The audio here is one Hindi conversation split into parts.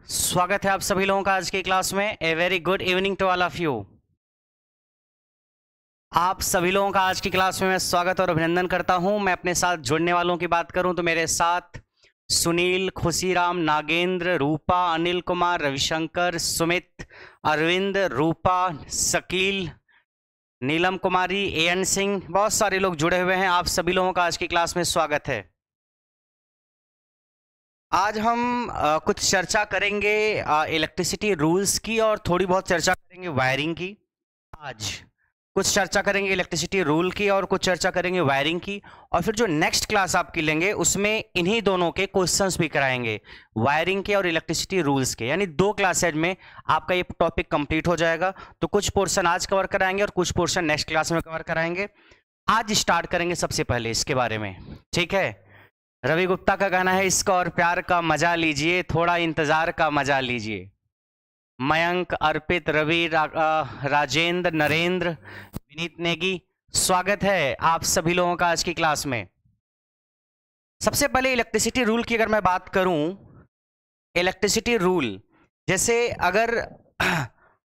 स्वागत है आप सभी लोगों का आज की क्लास में। A very good evening to all of you. आप सभी लोगों का आज की क्लास में मैं स्वागत और अभिनंदन करता हूं। मैं अपने साथ जुड़ने वालों की बात करूं तो मेरे साथ सुनील, खुशीराम, नागेंद्र, रूपा, अनिल कुमार, रविशंकर, सुमित, अरविंद, रूपा, शकील, नीलम कुमारी, एएन सिंह, बहुत सारे लोग जुड़े हुए हैं। आप सभी लोगों का आज की क्लास में स्वागत है। आज हम कुछ चर्चा करेंगे इलेक्ट्रिसिटी रूल्स की और थोड़ी बहुत चर्चा करेंगे वायरिंग की। आज कुछ चर्चा करेंगे इलेक्ट्रिसिटी रूल की और कुछ चर्चा करेंगे वायरिंग की, और फिर जो नेक्स्ट क्लास आपकी लेंगे उसमें इन्हीं दोनों के क्वेश्चंस भी कराएंगे, वायरिंग के और इलेक्ट्रिसिटी रूल्स के। यानी 2 क्लासेज में आपका ये टॉपिक कंप्लीट हो जाएगा। तो कुछ पोर्शन आज कवर कराएंगे और कुछ पोर्शन नेक्स्ट क्लास में कवर कराएंगे। आज स्टार्ट करेंगे सबसे पहले इसके बारे में, ठीक है। रवि गुप्ता का गाना है, इसका और प्यार का मजा लीजिए, थोड़ा इंतजार का मजा लीजिए। मयंक, अर्पित, रवि, राजेंद्र, नरेंद्र, विनीत नेगी, स्वागत है आप सभी लोगों का आज की क्लास में। सबसे पहले इलेक्ट्रिसिटी रूल की अगर मैं बात करूं, इलेक्ट्रिसिटी रूल जैसे अगर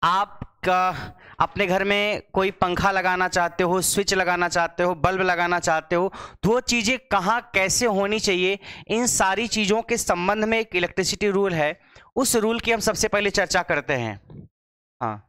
आपका अपने घर में कोई पंखा लगाना चाहते हो, स्विच लगाना चाहते हो, बल्ब लगाना चाहते हो, तो वो चीज़ें कहाँ कैसे होनी चाहिए, इन सारी चीज़ों के संबंध में एक इलेक्ट्रिसिटी रूल है। उस रूल की हम सबसे पहले चर्चा करते हैं। हाँ,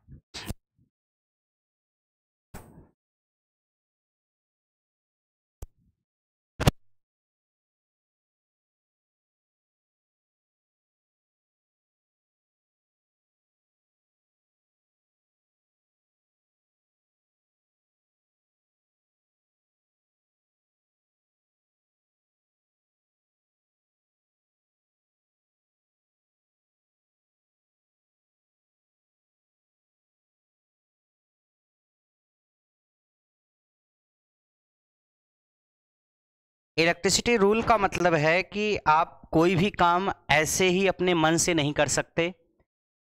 इलेक्ट्रिसिटी रूल का मतलब है कि आप कोई भी काम ऐसे ही अपने मन से नहीं कर सकते,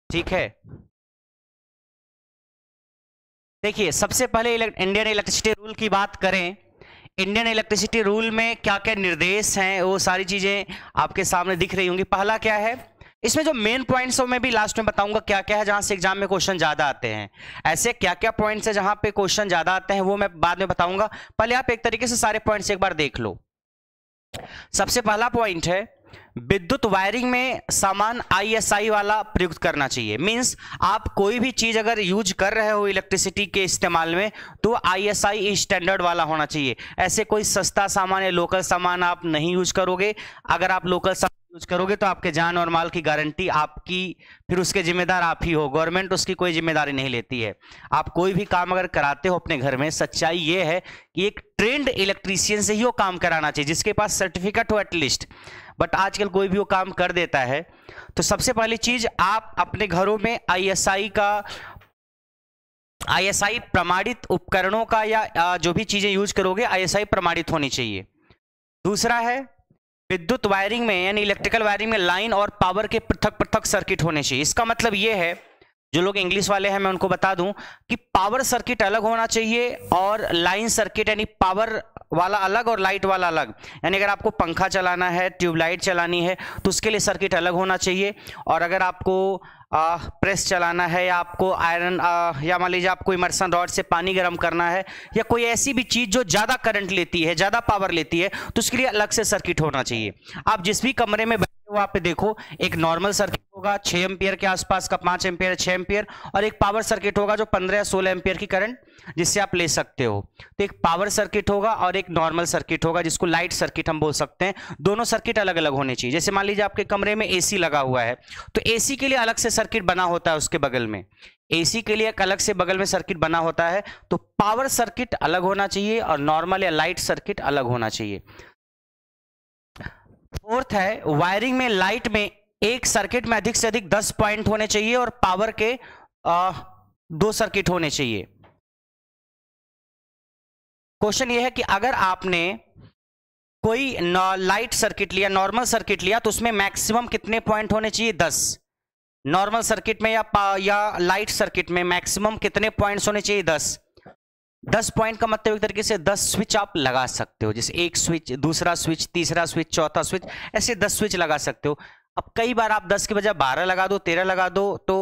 ठीक है। देखिए, सबसे पहले इंडियन इलेक्ट्रिसिटी रूल की बात करें। इंडियन इलेक्ट्रिसिटी रूल में क्या क्या निर्देश हैं वो सारी चीजें आपके सामने दिख रही होंगी। पहला क्या है, इसमें जो मेन पॉइंट्स है मैं भी लास्ट में बताऊंगा क्या क्या है जहां से एग्जाम में क्वेश्चन ज्यादा आते हैं। ऐसे क्या क्या पॉइंट्स है जहां पे क्वेश्चन ज्यादा आते हैं वो मैं बाद में बताऊंगा। पहले आप एक तरीके से सारे पॉइंट्स एक बार देख लो। सबसे पहला पॉइंट है, विद्युत वायरिंग में समान आईएसआई वाला प्रयुक्त करना चाहिए। मींस आप कोई भी चीज अगर यूज कर रहे हो इलेक्ट्रिसिटी के इस्तेमाल में तो आईएसआई स्टैंडर्ड वाला होना चाहिए। ऐसे कोई सस्ता सामान या लोकल सामान आप नहीं यूज करोगे। अगर आप लोकल सामान यूज करोगे तो आपके जान और माल की गारंटी आपकी, फिर उसके जिम्मेदार आप ही हो, गवर्नमेंट उसकी कोई जिम्मेदारी नहीं लेती है। आप कोई भी काम अगर कराते हो अपने घर में, सच्चाई ये है कि एक ट्रेंड इलेक्ट्रीशियन से ही वो काम कराना चाहिए जिसके पास सर्टिफिकेट हो एटलीस्ट। बट आजकल कोई भी वो काम कर देता है। तो सबसे पहली चीज, आप अपने घरों में आईएसआई प्रमाणित उपकरणों का या जो भी चीजें यूज करोगे आईएसआई प्रमाणित होनी चाहिए। दूसरा है, विद्युत वायरिंग में यानी इलेक्ट्रिकल वायरिंग में लाइन और पावर के पृथक पृथक सर्किट होने चाहिए। इसका मतलब यह है, जो लोग इंग्लिश वाले हैं मैं उनको बता दूं कि पावर सर्किट अलग होना चाहिए और लाइन सर्किट यानी पावर वाला अलग और लाइट वाला अलग। यानी अगर आपको पंखा चलाना है, ट्यूबलाइट चलानी है तो उसके लिए सर्किट अलग होना चाहिए। और अगर आपको प्रेस चलाना है या आपको आयरन या मान लीजिए आपको इमर्सन रॉड से पानी गर्म करना है या कोई ऐसी भी चीज जो ज्यादा करंट लेती है, ज्यादा पावर लेती है, तो उसके लिए अलग से सर्किट होना चाहिए। आप जिस भी कमरे में वहां पे देखो, एक नॉर्मल सर्किट होगा 6 एम्पियर के आसपास का, 5 एम्पियर, 6 एम्पियर, और एक पावर सर्किट होगा जो 15 या 16 एम्पियर की करंट जिससे आप ले सकते हो। तो एक पावर सर्किट होगा और एक नॉर्मल सर्किट होगा जिसको लाइट सर्किट हम बोल सकते हैं। दोनों सर्किट अलग अलग होने चाहिए। जैसे मान लीजिए आपके कमरे में एसी लगा हुआ है तो एसी के लिए अलग से सर्किट बना होता है, उसके बगल में एसी के लिए एक अलग से बगल में सर्किट बना होता है। तो पावर सर्किट अलग होना चाहिए और नॉर्मल या लाइट सर्किट अलग होना चाहिए। फोर्थ है, वायरिंग में लाइट में एक सर्किट में अधिक से अधिक 10 पॉइंट होने चाहिए और पावर के 2 सर्किट होने चाहिए। क्वेश्चन यह है कि अगर आपने कोई लाइट सर्किट लिया, नॉर्मल सर्किट लिया, तो उसमें मैक्सिमम कितने पॉइंट होने चाहिए? 10। नॉर्मल सर्किट में या लाइट सर्किट में मैक्सिमम कितने पॉइंट्स होने चाहिए? 10। 10 पॉइंट का मतलब एक तरीके से 10 स्विच आप लगा सकते हो। जैसे एक स्विच, दूसरा स्विच, तीसरा स्विच, चौथा स्विच, ऐसे 10 स्विच लगा सकते हो। अब कई बार आप 10 के बजाय 12 लगा दो, 13 लगा दो, तो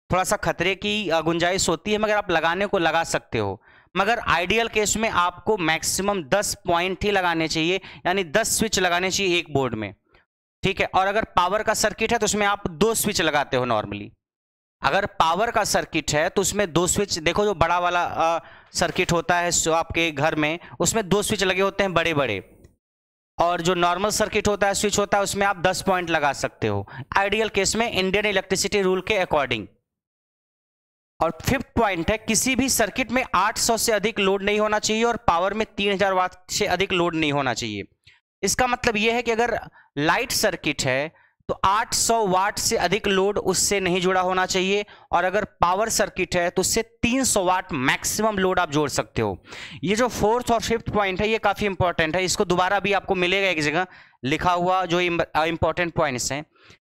थोड़ा सा खतरे की गुंजाइश होती है, मगर आप लगाने को लगा सकते हो। मगर आइडियल केस में आपको मैक्सिमम 10 पॉइंट ही लगाने चाहिए, यानी 10 स्विच लगाने चाहिए एक बोर्ड में, ठीक है। और अगर पावर का सर्किट है तो उसमें आप 2 स्विच लगाते हो नॉर्मली। अगर पावर का सर्किट है तो उसमें 2 स्विच, देखो जो बड़ा वाला सर्किट होता है आपके घर में, उसमें 2 स्विच लगे होते हैं बड़े बड़े, और जो नॉर्मल सर्किट होता है, स्विच होता है, उसमें आप 10 पॉइंट लगा सकते हो आइडियल केस में, इंडियन इलेक्ट्रिसिटी रूल के अकॉर्डिंग। और 5th पॉइंट है, किसी भी सर्किट में 800 से अधिक लोड नहीं होना चाहिए और पावर में 3000 वाट से अधिक लोड नहीं होना चाहिए। इसका मतलब यह है कि अगर लाइट सर्किट है तो 800 वाट से अधिक लोड उससे नहीं जुड़ा होना चाहिए, और अगर पावर सर्किट है तो उससे 300 वाट मैक्सिमम लोड आप जोड़ सकते हो। ये जो 4th और 5th पॉइंट है ये काफी इंपॉर्टेंट है, इसको दोबारा भी आपको मिलेगा एक जगह लिखा हुआ, जो इंपॉर्टेंट पॉइंट्स हैं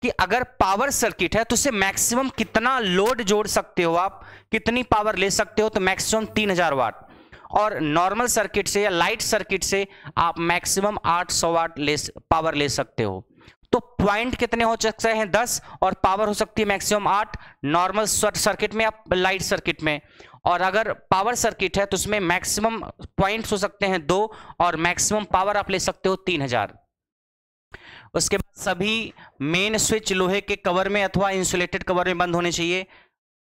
कि अगर पावर सर्किट है तो उससे मैक्सिमम कितना लोड जोड़ सकते हो आप, कितनी पावर ले सकते हो, तो मैक्सिमम 3000 वाट, और नॉर्मल सर्किट से या लाइट सर्किट से आप मैक्सिमम 800 वाट पावर ले सकते हो। तो पॉइंट कितने हो सकते हैं 10, और पावर हो सकती है मैक्सिमम 8 नॉर्मल सर्किट में या लाइट सर्किट में। और अगर पावर सर्किट है तो उसमें मैक्सिमम पॉइंट्स हो सकते हैं 2, और मैक्सिमम पावर आप ले सकते हो 3000। उसके बाद सभी मेन स्विच लोहे के कवर में अथवा इंसुलेटेड कवर में बंद होने चाहिए,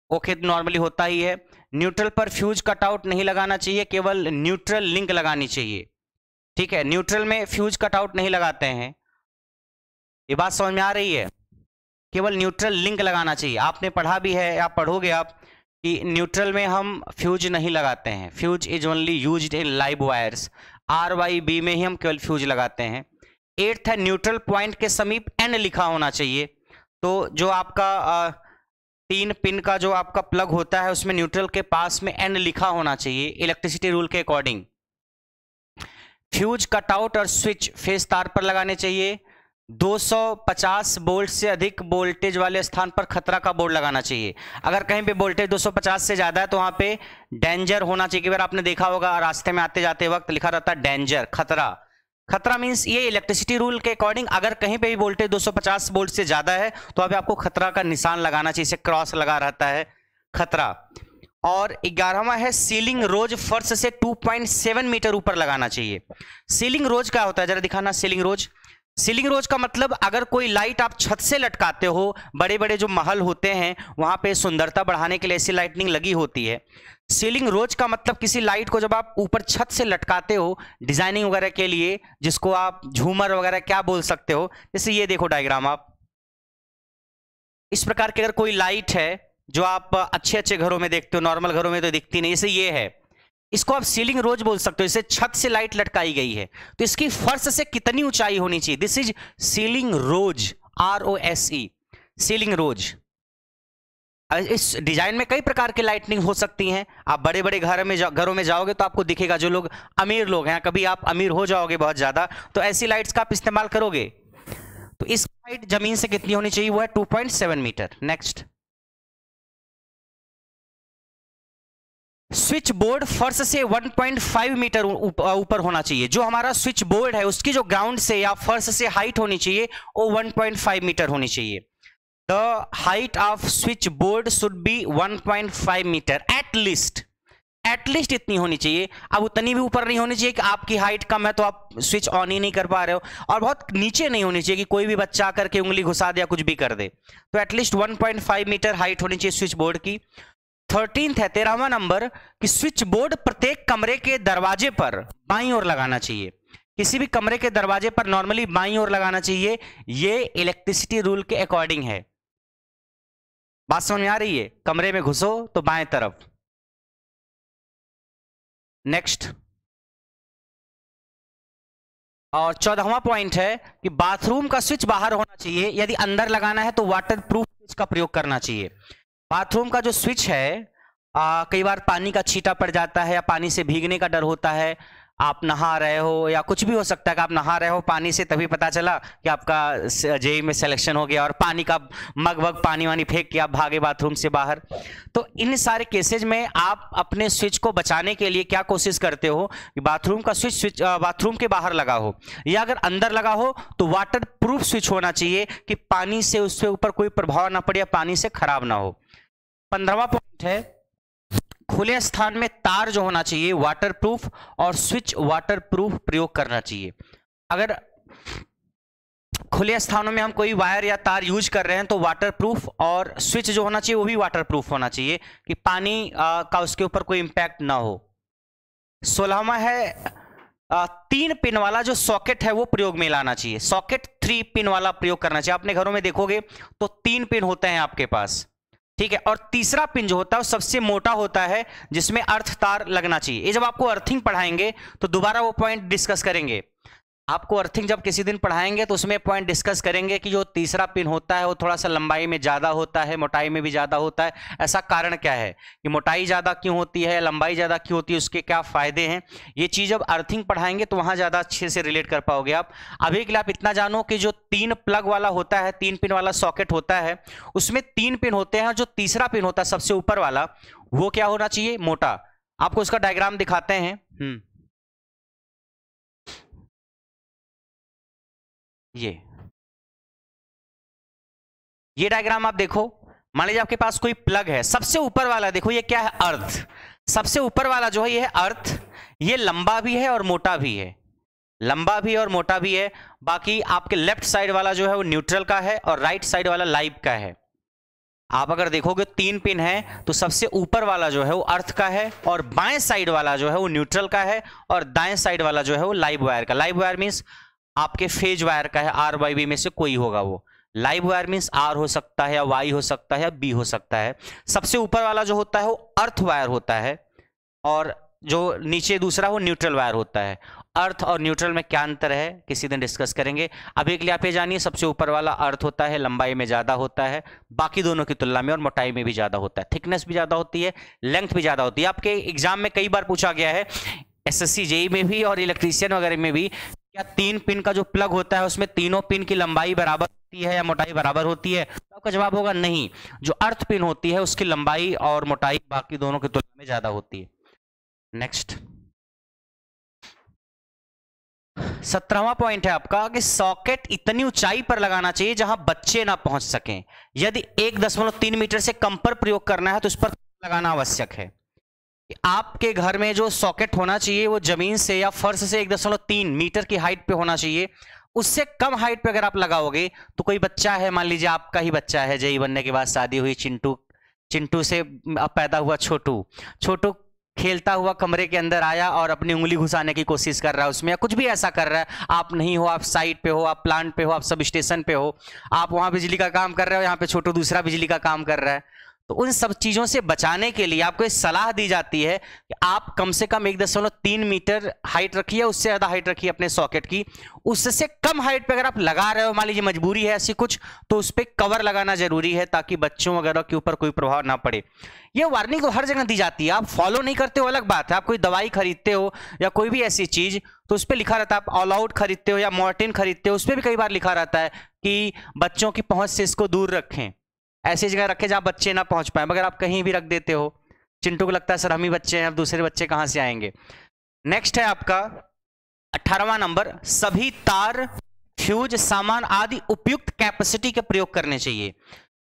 ओके नॉर्मली होता ही है। न्यूट्रल पर फ्यूज कटआउट नहीं लगाना चाहिए, केवल न्यूट्रल लिंक लगानी चाहिए, ठीक है। न्यूट्रल में फ्यूज कटआउट नहीं लगाते हैं, ये बात समझ में आ रही है, केवल न्यूट्रल लिंक लगाना चाहिए। आपने पढ़ा भी है या पढ़ोगे आप कि न्यूट्रल में हम फ्यूज नहीं लगाते हैं, fuse is only used in live wires, RYB में ही हम केवल फ्यूज लगाते हैं। 8th है, न्यूट्रल पॉइंट के समीप N लिखा होना चाहिए, तो जो आपका 3 पिन का जो आपका प्लग होता है उसमें न्यूट्रल के पास में N लिखा होना चाहिए इलेक्ट्रिसिटी रूल के अकॉर्डिंग। फ्यूज कटआउट और स्विच फेस तार पर लगाने चाहिए। 250 वोल्ट से अधिक वोल्टेज वाले स्थान पर खतरा का बोर्ड लगाना चाहिए। अगर कहीं पे वोल्टेज 250 से ज्यादा है तो वहां पे डेंजर होना चाहिए। अगर आपने देखा होगा रास्ते में आते जाते वक्त लिखा रहता है डेंजर, खतरा। खतरा मींस ये इलेक्ट्रिसिटी रूल के अकॉर्डिंग अगर कहीं पे भी वोल्टेज 250 वोल्ट से ज्यादा है तो वहां पे आपको खतरा का निशान लगाना चाहिए, इसे क्रॉस लगा रहता है खतरा। और 11वां है, सीलिंग रोज फर्श से 2.7 मीटर ऊपर लगाना चाहिए। सीलिंग रोज क्या होता है जरा दिखाना। सीलिंग रोज, सीलिंग रोज का मतलब अगर कोई लाइट आप छत से लटकाते हो, बड़े बड़े जो महल होते हैं वहां पे सुंदरता बढ़ाने के लिए ऐसी लाइटनिंग लगी होती है। सीलिंग रोज का मतलब किसी लाइट को जब आप ऊपर छत से लटकाते हो डिजाइनिंग वगैरह के लिए, जिसको आप झूमर वगैरह क्या बोल सकते हो, जैसे ये देखो डायग्राम आप, इस प्रकार की अगर कोई लाइट है जो आप अच्छे अच्छे घरों में देखते हो, नॉर्मल घरों में तो दिखती नहीं, जैसे ये है, इसको आप सीलिंग रोज बोल सकते हो। इसे छत से लाइट लटकाई गई है तो इसकी फर्श से कितनी ऊंचाई होनी चाहिए, this is ceiling rose, ROSE, ceiling rose. इस डिजाइन में कई प्रकार की लाइटनिंग हो सकती हैं। आप बड़े बड़े घरों में जाओगे तो आपको दिखेगा, जो लोग अमीर लोग हैं, कभी आप अमीर हो जाओगे बहुत ज्यादा तो ऐसी लाइट्स का आप इस्तेमाल करोगे। तो इस हाइट जमीन से कितनी होनी चाहिए, वो है 2.7 मीटर। नेक्स्ट, स्विच बोर्ड फर्श से 1.5 मीटर ऊपर होना चाहिए। जो हमारा स्विच बोर्ड है उसकी जो ग्राउंड से या फर्श से हाइट होनी चाहिए वो 1.5 मीटर होनी चाहिए। The height of switch board should be 1.5 metre at least, at least इतनी होनी चाहिए। अब उतनी भी ऊपर नहीं होनी चाहिए कि आपकी हाइट कम है तो आप स्विच ऑन ही नहीं कर पा रहे हो, और बहुत नीचे नहीं होनी चाहिए कि कोई भी बच्चा करके उंगली घुसा दे या कुछ भी कर दे। तो एटलीस्ट 1.5 मीटर हाइट होनी चाहिए स्विच बोर्ड की। 13th है, 13वां नंबर, कि स्विच बोर्ड प्रत्येक कमरे के दरवाजे पर बाईं ओर लगाना चाहिए। किसी भी कमरे के दरवाजे पर नॉर्मली बाईं ओर लगाना चाहिए, ये इलेक्ट्रिसिटी रूल के अकॉर्डिंग है। बात समझ में आ रही है? कमरे में घुसो तो बाएं तरफ। नेक्स्ट, और 14वां पॉइंट है कि बाथरूम का स्विच बाहर होना चाहिए। यदि अंदर लगाना है तो वाटर प्रूफ स्विच का प्रयोग करना चाहिए। बाथरूम का जो स्विच है, कई बार पानी का छींटा पड़ जाता है या पानी से भीगने का डर होता है, आप नहा रहे हो या कुछ भी हो सकता है कि आप नहा रहे हो पानी से, तभी पता चला कि आपका जेईई में सिलेक्शन हो गया और पानी का मग वग पानी वानी फेंक के आप भागे बाथरूम से बाहर। तो इन सारे केसेज में आप अपने स्विच को बचाने के लिए क्या कोशिश करते हो कि बाथरूम का स्विच बाथरूम के बाहर लगा हो, या अगर अंदर लगा हो तो वाटर प्रूफ स्विच होना चाहिए कि पानी से उसके ऊपर कोई प्रभाव ना पड़े या पानी से खराब ना हो। 15वां पॉइंट है, खुले स्थान में तार जो होना चाहिए वाटरप्रूफ और स्विच वाटरप्रूफ प्रयोग करना चाहिए। अगर खुले स्थानों में हम कोई वायर या तार यूज कर रहे हैं तो वाटरप्रूफ और स्विच जो होना चाहिए वो भी वाटरप्रूफ होना चाहिए कि पानी का उसके ऊपर कोई इंपैक्ट ना हो। 16वां है, 3 पिन वाला जो सॉकेट है वो प्रयोग में लाना चाहिए। सॉकेट 3 पिन वाला प्रयोग करना चाहिए। अपने घरों में देखोगे तो 3 पिन होते हैं आपके पास, ठीक है। और तीसरा पिन जो होता है वो सबसे मोटा होता है जिसमें अर्थ तार लगना चाहिए। ये जब आपको अर्थिंग पढ़ाएंगे तो दोबारा वो पॉइंट डिस्कस करेंगे। आपको अर्थिंग जब किसी दिन पढ़ाएंगे तो उसमें पॉइंट डिस्कस करेंगे कि जो तीसरा पिन होता है वो थोड़ा सा लंबाई में ज़्यादा होता है, मोटाई में भी ज़्यादा होता है। ऐसा कारण क्या है कि मोटाई ज़्यादा क्यों होती है, लंबाई ज़्यादा क्यों होती है, उसके क्या फ़ायदे हैं, ये चीज़ जब अर्थिंग पढ़ाएंगे तो वहाँ ज़्यादा अच्छे से रिलेट कर पाओगे आप। अभी के लिए आप इतना जानो कि जो 3 प्लग वाला होता है, 3 पिन वाला सॉकेट होता है, उसमें 3 पिन होते हैं। जो तीसरा पिन होता है सबसे ऊपर वाला वो क्या होना चाहिए, मोटा। आपको उसका डायग्राम दिखाते हैं। ये डायग्राम आप देखो। मान लीजिए आपके पास कोई प्लग है, सबसे ऊपर वाला देखो, ये क्या है, अर्थ। सबसे ऊपर वाला जो है ये है अर्थ। ये लंबा भी है और मोटा भी है, लंबा भी और मोटा भी है। बाकी आपके लेफ्ट साइड वाला जो है वो न्यूट्रल का है और राइट साइड वाला लाइव का है। आप अगर देखोगे 3 पिन है तो सबसे ऊपर वाला जो है वो अर्थ का है और बाएं साइड वाला जो है वो न्यूट्रल का है और दाएं साइड वाला जो है वो लाइव वायर का। लाइव वायर मीन्स आपके फेज वायर का है, आर वाई बी में से कोई होगा वो। लाइव वायर मीन्स आर हो सकता है या वाई हो सकता है या बी हो सकता है। सबसे ऊपर वाला जो होता है वो अर्थ वायर होता है और जो नीचे दूसरा वो न्यूट्रल वायर होता है। अर्थ और न्यूट्रल में क्या अंतर है किसी दिन डिस्कस करेंगे। अभी के लिए आप ये जानिए सबसे ऊपर वाला अर्थ होता है, लंबाई में ज़्यादा होता है बाकी दोनों की तुलना में और मोटाई में भी ज़्यादा होता है, थिकनेस भी ज़्यादा होती है, लेंथ भी ज़्यादा होती है। आपके एग्जाम में कई बार पूछा गया है, एसएससी जेईई में भी और इलेक्ट्रीशियन वगैरह में भी, क्या 3 पिन का जो प्लग होता है उसमें तीनों पिन की लंबाई बराबर होती है या मोटाई बराबर होती है? तो आपका जवाब होगा नहीं। जो अर्थ पिन होती है उसकी लंबाई और मोटाई बाकी दोनों की तुलना में ज्यादा होती है। नेक्स्ट 17वां पॉइंट है आपका कि सॉकेट इतनी ऊंचाई पर लगाना चाहिए जहां बच्चे ना पहुंच सकें। यदि 1.3 मीटर से कम पर प्रयोग करना है तो इस पर लगाना आवश्यक है। आपके घर में जो सॉकेट होना चाहिए वो जमीन से या फर्श से 1.3 मीटर की हाइट पे होना चाहिए। उससे कम हाइट पे अगर आप लगाओगे तो कोई बच्चा है, मान लीजिए आपका ही बच्चा है, जेईई बनने के बाद शादी हुई, चिंटू से पैदा हुआ छोटू खेलता हुआ कमरे के अंदर आया और अपनी उंगली घुसाने की कोशिश कर रहा है उसमें, या कुछ भी ऐसा कर रहा है। आप नहीं हो, आप साइट पे हो, आप प्लांट पे हो, आप सब स्टेशन पे हो, आप वहां बिजली का काम कर रहे हो, यहाँ पे छोटू दूसरा बिजली का काम कर रहा है। तो उन सब चीज़ों से बचाने के लिए आपको सलाह दी जाती है कि आप कम से कम 1.3 मीटर हाइट रखिए, उससे ज़्यादा हाइट रखिए अपने सॉकेट की। उससे कम हाइट पे अगर आप लगा रहे हो, मान लीजिए मजबूरी है ऐसी कुछ, तो उस पर कवर लगाना जरूरी है ताकि बच्चों वगैरह के ऊपर कोई प्रभाव ना पड़े। ये वार्निंग तो हर जगह दी जाती है, आप फॉलो नहीं करते हो अलग बात है। आप कोई दवाई खरीदते हो या कोई भी ऐसी चीज़ तो उस पर लिखा रहता है, आप ऑल आउट खरीदते हो या मॉर्टिन खरीदते हो, उस पर भी कई बार लिखा रहता है कि बच्चों की पहुँच से इसको दूर रखें, ऐसी जगह रखें जहां बच्चे ना पहुंच पाए। मगर आप कहीं भी रख देते हो। चिंटू को लगता है सर हम ही बच्चे हैं, अब दूसरे बच्चे कहां से आएंगे। नेक्स्ट है आपका 18वां नंबर, सभी तार, फ्यूज, सामान आदि उपयुक्त कैपेसिटी के प्रयोग करने चाहिए।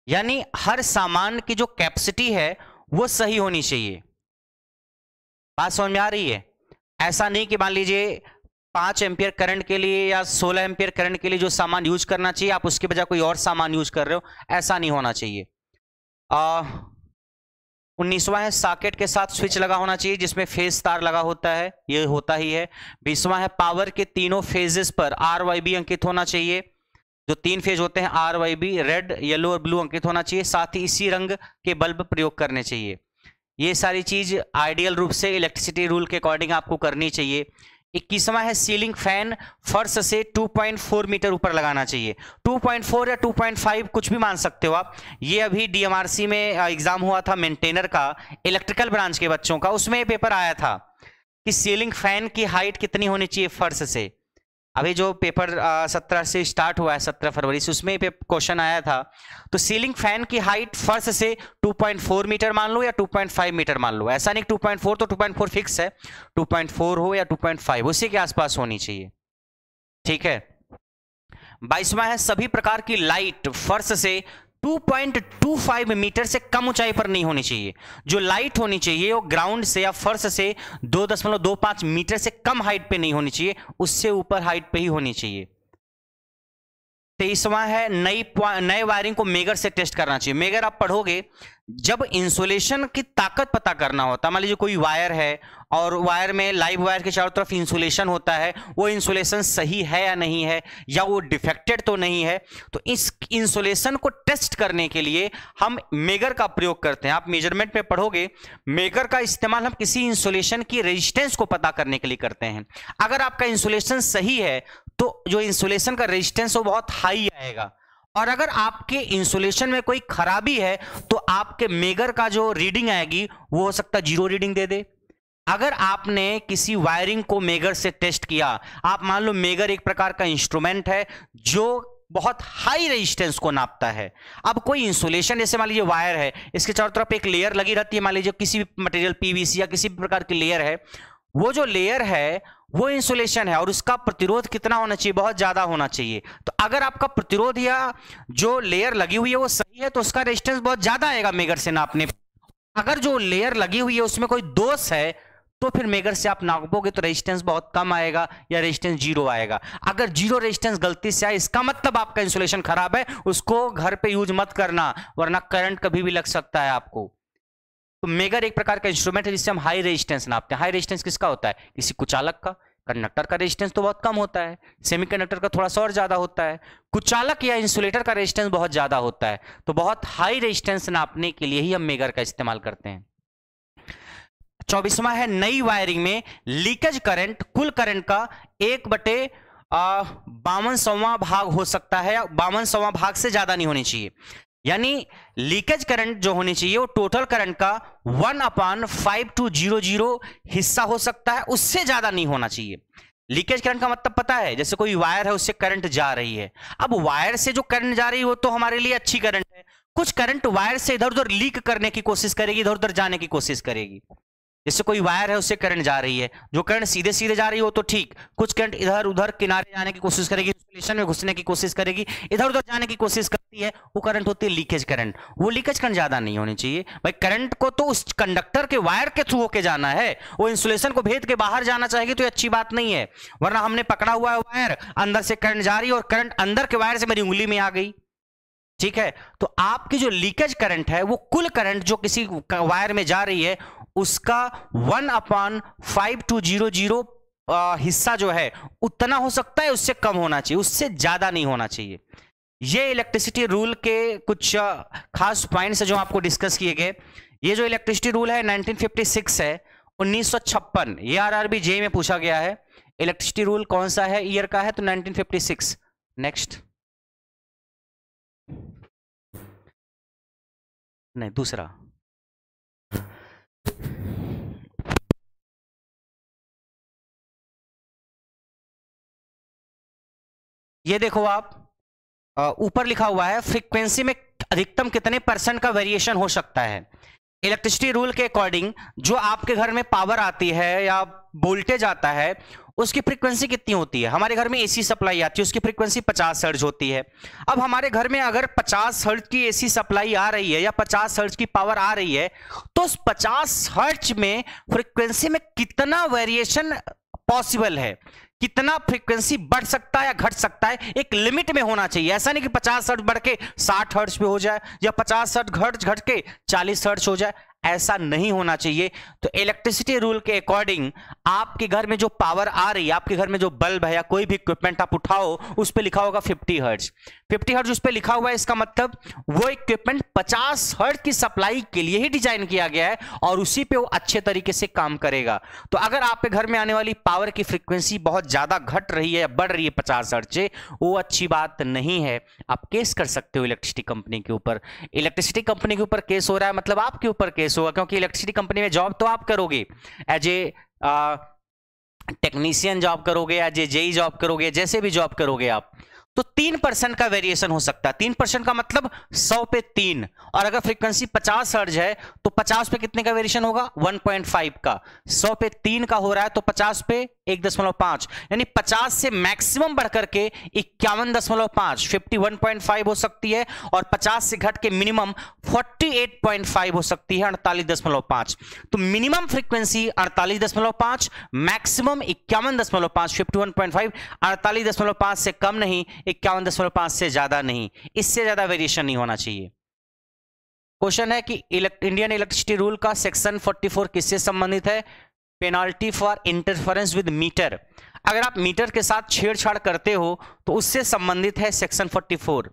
यानी हर सामान की जो कैपेसिटी है वो सही होनी चाहिए। बात समझ में आ रही है? ऐसा नहीं कि मान लीजिए 5 एम्पियर करंट के लिए या 16 एम्पियर करंट के लिए जो सामान यूज करना चाहिए आप उसके बजाय कोई और सामान यूज कर रहे हो, ऐसा नहीं होना चाहिए। 19वां है, सॉकेट के साथ स्विच लगा होना चाहिए जिसमें फेज तार लगा होता है, ये होता ही है। 20वां है, पावर के तीनों फेजेस पर RYB अंकित होना चाहिए। जो 3 फेज होते हैं RYB, रेड, येलो और ब्लू अंकित होना चाहिए। साथ ही इसी रंग के बल्ब प्रयोग करने चाहिए। ये सारी चीज आइडियल रूप से इलेक्ट्रिसिटी रूल के अकॉर्डिंग आपको करनी चाहिए। 21वां है, सीलिंग फैन फर्श से 2.4 मीटर ऊपर लगाना चाहिए। 2.4 या 2.5 कुछ भी मान सकते हो आप। ये अभी DMRC में एग्जाम हुआ था मेंटेनर का, इलेक्ट्रिकल ब्रांच के बच्चों का, उसमें पेपर आया था कि सीलिंग फैन की हाइट कितनी होनी चाहिए फर्श से। अभी जो पेपर 17 से स्टार्ट हुआ है, 17 फरवरी से, उसमें पे क्वेश्चन आया था। तो सीलिंग फैन की हाइट फर्श से 2.4 मीटर मान लो या 2.5 मीटर मान लो, ऐसा नहीं 2.4 तो 2.4 फिक्स है, 2.4 हो या 2.5 उसी के आसपास होनी चाहिए, ठीक है। 22वां है सभी प्रकार की लाइट फर्श से 2.25 मीटर से कम ऊंचाई पर नहीं होनी चाहिए। जो लाइट होनी चाहिए वो ग्राउंड से या फर्श से 2.25 मीटर से कम हाइट पे नहीं होनी चाहिए, उससे ऊपर हाइट पे ही होनी चाहिए। 23वां है नए वायरिंग को मेगर से टेस्ट करना चाहिए। मेगर आप पढ़ोगे, जब इंसुलेशन की ताकत पता करना होता है, मान लीजिए कोई वायर है और वायर में लाइव वायर के चारों तरफ इंसुलेशन होता है, वो इंसुलेशन सही है या नहीं है, या वो डिफेक्टेड तो नहीं है, तो इस इंसुलेशन को टेस्ट करने के लिए हम मेगर का प्रयोग करते हैं। आप मेजरमेंट में पढ़ोगे, मेगर का इस्तेमाल हम किसी इंसुलेशन की रेजिस्टेंस को पता करने के लिए करते हैं। अगर आपका इंसुलेशन सही है तो जो इंसुलेशन का रेजिस्टेंस वो बहुत हाई आएगा, और अगर आपके इंसुलेशन में कोई खराबी है तो आपके मेगर का जो रीडिंग आएगी वो हो सकता है 0 रीडिंग दे दे। अगर आपने किसी वायरिंग को मेगर से टेस्ट किया, आप मान लो मेगर एक प्रकार का इंस्ट्रूमेंट है जो बहुत हाई रेजिस्टेंस को नापता है। अब कोई इंसुलेशन, जैसे मान लीजिए वायर है, इसके चारों तरफ एक लेयर लगी रहती है, मान लीजिए किसी भी मटेरियल पीवीसी या किसी भी प्रकार की लेयर है, वो जो लेयर है वो इंसुलेशन है और उसका प्रतिरोध कितना होना चाहिए, बहुत ज्यादा होना चाहिए। तो अगर आपका प्रतिरोध या जो लेयर लगी हुई है वो सही है तो उसका रेजिस्टेंस बहुत ज्यादा आएगा मेगर से नापने पर। अगर जो लेयर लगी हुई है उसमें कोई दोष है तो फिर मेगर से आप नापोगे तो रेजिस्टेंस बहुत कम आएगा या रेजिस्टेंस 0 आएगा। अगर 0 रेजिस्टेंस गलती से आए इसका मतलब आपका इंसुलेशन खराब है, उसको घर पे यूज मत करना वरना करंट कभी भी लग सकता है आपको। तो मेगर एक प्रकार का इंस्ट्रूमेंट है जिससे हम हाई रेजिस्टेंस नापते हैं। हाई रेजिस्टेंस किसका होता है, किसी कुचालक का। कंडक्टर का रेजिस्टेंस तो बहुत कम होता है, सेमीकंडक्टर का थोड़ा सा और ज्यादा होता है, कुचालक या इंसुलेटर का रेजिस्टेंस बहुत ज्यादा होता है। तो बहुत हाई रेजिस्टेंस नापने के लिए ही हम मेगर का इस्तेमाल करते हैं। 24वां है नई वायरिंग में लीकेज करंट कुल करंट का 1/52वां भाग हो सकता है, 52वां भाग से ज्यादा नहीं होनी चाहिए। यानी लीकेज करंट जो होनी चाहिए वो टोटल करंट का 1/5200 हिस्सा हो सकता है, उससे ज्यादा नहीं होना चाहिए। लीकेज करंट का मतलब पता है, जैसे कोई वायर है उससे करंट जा रही है, अब वायर से जो करंट जा रही है वो तो हमारे लिए अच्छी करंट है, कुछ करंट वायर से इधर उधर लीक करने की कोशिश करेगी, इधर उधर जाने की कोशिश करेगी। जैसे कोई वायर है उससे करंट जा रही है, जो करंट सीधे सीधे जा रही हो तो ठीक, कुछ करंट इधर उधर किनारे जाने की कोशिश करेगी, इंसुलेशन में घुसने की कोशिश करेगी, इधर उधर जाने की कोशिश करती है, वो करंट होती है लीकेज करंट। वो लीकेज करंट ज्यादा नहीं होनी चाहिए भाई। करंट को तो उस कंडक्टर के वायर के थ्रू होके जाना है, वो इंसुलेशन को भेद के बाहर जाना चाहेगी तो अच्छी बात नहीं है, वरना हमने पकड़ा हुआ है वायर, अंदर से करंट जा रही है और करंट अंदर के वायर से मेरी उंगली में आ गई, ठीक है। तो आपकी जो लीकेज करंट है वो कुल करंट जो किसी वायर में जा रही है उसका 1/5200 हिस्सा जो है उतना हो सकता है, उससे कम होना चाहिए, उससे ज्यादा नहीं होना चाहिए। ये इलेक्ट्रिसिटी रूल के कुछ खास पॉइंट्स है जो आपको डिस्कस किए गए। ये जो इलेक्ट्रिसिटी रूल है 1956 है, 1956 ये आरआरबी जे में पूछा गया है। इलेक्ट्रिसिटी रूल कौन सा है ईयर का है, तो 1956। नेक्स्ट, नहीं दूसरा, ये देखो आप ऊपर लिखा हुआ है फ्रीक्वेंसी में अधिकतम कितने % का वेरिएशन हो सकता है। इलेक्ट्रिसिटी रूल के अकॉर्डिंग जो आपके घर में पावर आती है या वोल्टेज आता है उसकी फ्रीक्वेंसी कितनी होती है। हमारे घर में एसी सप्लाई आती है, उसकी फ्रीक्वेंसी 50 हर्ट्ज होती है। अब हमारे घर में अगर 50 हर्ट्ज की एसी सप्लाई आ रही है या 50 हर्ट्ज की पावर आ रही है तो उस 50 हर्ट्ज में फ्रीक्वेंसी में कितना वेरिएशन पॉसिबल है, कितना फ्रीक्वेंसी बढ़ सकता है या घट सकता है, एक लिमिट में होना चाहिए। ऐसा नहीं कि 50 हर्ट्ज बढ़ के 60 हर्ट्ज पे हो जाए या 50 हर्ट्ज घट के 40 हर्ट्ज हो जाए, ऐसा नहीं होना चाहिए। तो इलेक्ट्रिसिटी रूल के अकॉर्डिंग आपके घर में जो पावर आ रही है, आपके घर में जो बल्ब है या कोई भी इक्विपमेंट आप उठाओ उस पे लिखा होगा 50 हर्ट्ज। 50 हर्ट्ज उस पे लिखा हुआ है, इसका मतलब वो इक्विपमेंट 50 हर्ट्ज की सप्लाई के लिए ही डिजाइन किया गया है और उसी पे वो अच्छे तरीके से काम करेगा। तो अगर आपके घर में आने वाली पावर की फ्रीक्वेंसी बहुत ज्यादा घट रही है या बढ़ रही है 50 हर्ट्ज से, वो अच्छी बात नहीं है। आप केस कर सकते हो इलेक्ट्रिसिटी कंपनी के ऊपर। इलेक्ट्रिसिटी कंपनी के ऊपर केस हो रहा है मतलब आपके ऊपर केस होगा, क्योंकि इलेक्ट्रिसिटी कंपनी में जॉब तो आप करोगे एज ए टेक्नीशियन जॉब करोगे या जेई जॉब करोगे, जैसे भी जॉब करोगे आप, तो 3% का वेरिएशन हो सकता है। 3% का मतलब 100 पे 3, और अगर फ्रीक्वेंसी 50 हर्ट्ज है तो 50 पे कितने का वेरिएशन होगा? 1.5 का। 100 पे 3 का हो रहा है तो 50 पे 1.5, यानी 50 से मैक्सिमम बढ़कर के 51.5 51.5 हो सकती है, और 50 से घट के मिनिमम 48.5 हो सकती है 48.5। तो मिनिमम फ्रीक्वेंसी 48.5, मैक्सिमम 51.5 51.5, 48.5 से कम नहीं, 51.5 से ज्यादा नहीं, इससे ज्यादा वेरिएशन नहीं होना चाहिए। क्वेश्चन है कि इंडियन इलेक्ट्रिसिटी रूल का सेक्शन 44 किससे संबंधित है? Penalty for interference with metre. अगर आप मीटर के साथ छेड़छाड़ करते हो तो उससे संबंधित है सेक्शन 44।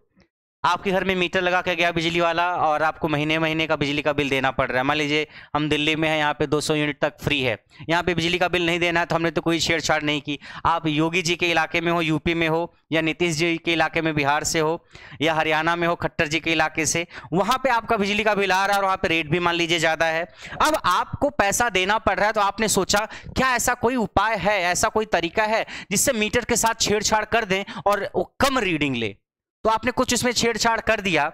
आपके घर में मीटर लगा के गया बिजली वाला और आपको महीने महीने का बिजली का बिल देना पड़ रहा है। मान लीजिए हम दिल्ली में हैं, यहाँ पे 200 यूनिट तक फ्री है, यहाँ पे बिजली का बिल नहीं देना है, तो हमने तो कोई छेड़छाड़ नहीं की। आप योगी जी के इलाके में हो, यूपी में हो, या नीतीश जी के इलाके में बिहार से हो, या हरियाणा में हो खट्टर जी के इलाके से, वहां पर आपका बिजली का बिल आ रहा है और वहाँ पर रेट भी मान लीजिए ज़्यादा है। अब आपको पैसा देना पड़ रहा है, तो आपने सोचा क्या ऐसा कोई उपाय है, ऐसा कोई तरीका है जिससे मीटर के साथ छेड़छाड़ कर दें और वो कम रीडिंग ले। तो आपने कुछ इसमें छेड़छाड़ कर दिया।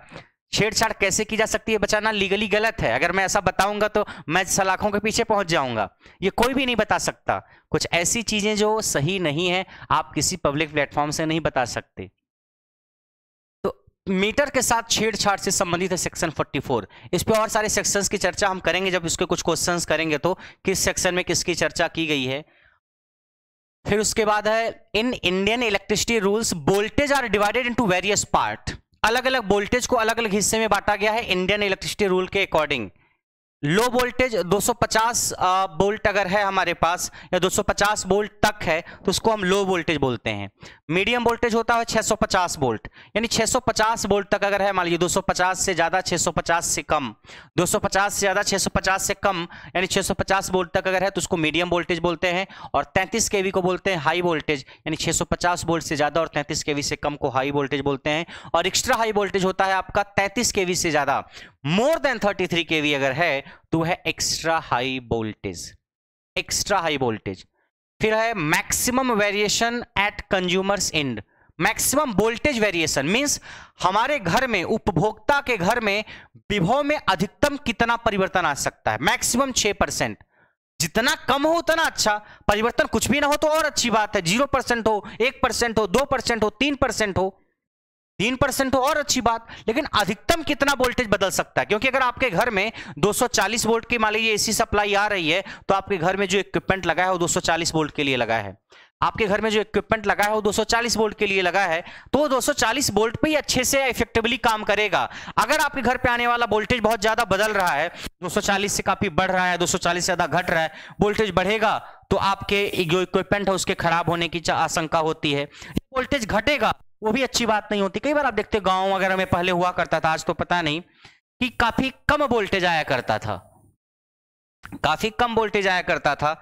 छेड़छाड़ कैसे की जा सकती है बचाना? लीगली गलत है। अगर मैं ऐसा बताऊंगा तो मैं सलाखों के पीछे पहुंच जाऊंगा, ये कोई भी नहीं बता सकता। कुछ ऐसी चीजें जो सही नहीं है आप किसी पब्लिक प्लेटफॉर्म से नहीं बता सकते। तो मीटर के साथ छेड़छाड़ से संबंधित है सेक्शन 44। इस पे और सारे सेक्शंस की चर्चा हम करेंगे जब इसके कुछ क्वेश्चंस करेंगे, तो किस सेक्शन में किसकी चर्चा की गई है। फिर उसके बाद है in Indian electricity rules voltage are divided into various part. अलग अलग वोल्टेज को अलग अलग हिस्से में बांटा गया है इंडियन इलेक्ट्रिसिटी रूल के अकॉर्डिंग। लो वोल्टेज 250 वोल्ट अगर है हमारे पास, या 250 वोल्ट तक है, तो उसको हम लो वोल्टेज बोलते हैं। मीडियम वोल्टेज होता है 650 वोल्ट, यानी 650 वोल्ट तक अगर है, मान लीजिए 250 से ज्यादा 650 से कम, 250 से ज्यादा 650 से कम, यानी 650 वोल्ट तक अगर है तो उसको मीडियम वोल्टेज बोलते हैं। और 33 केवी को बोलते हैं हाई वोल्टेज, यानी 650 वोल्ट से ज्यादा और 33 केवी से कम को हाई वोल्टेज बोलते हैं। और एक्स्ट्रा हाई वोल्टेज होता है आपका 33 केवी से ज्यादा, मोर देन 33 केवी अगर है तो है extra high voltage. Extra high voltage. फिर है maximum variation at consumers end. Maximum voltage variation means हमारे घर में, उपभोक्ता के घर में विभव में अधिकतम कितना परिवर्तन आ सकता है? मैक्सिमम 6%। जितना कम हो उतना अच्छा, परिवर्तन कुछ भी ना हो तो और अच्छी बात है। 0% हो, 1% हो, 2% हो, 3% हो, 3% हो और अच्छी बात। लेकिन अधिकतम कितना वोल्टेज बदल सकता है? क्योंकि अगर आपके घर में 240 वोल्ट की मान लीजिए एसी सप्लाई आ रही है, तो आपके घर में जो इक्विपमेंट लगा है वो 240 वोल्ट के लिए लगा है। आपके घर में जो इक्विपमेंट लगा है वो 240 वोल्ट के लिए लगा है, तो 240 वोल्ट पे ही अच्छे से इफेक्टिवली काम करेगा। अगर आपके घर पे आने वाला वोल्टेज बहुत ज्यादा बदल रहा है, 240 से काफी बढ़ रहा है, 240 से ज्यादा घट रहा है, वोल्टेज बढ़ेगा तो आपके जो इक्विपमेंट है उसके खराब होने की आशंका होती है। वोल्टेज घटेगा वो भी अच्छी बात नहीं होती। कई बार आप देखते गांव वगैरह में पहले हुआ करता था, आज तो पता नहीं, कि काफी कम वोल्टेज आया करता था, काफी कम वोल्टेज आया करता था।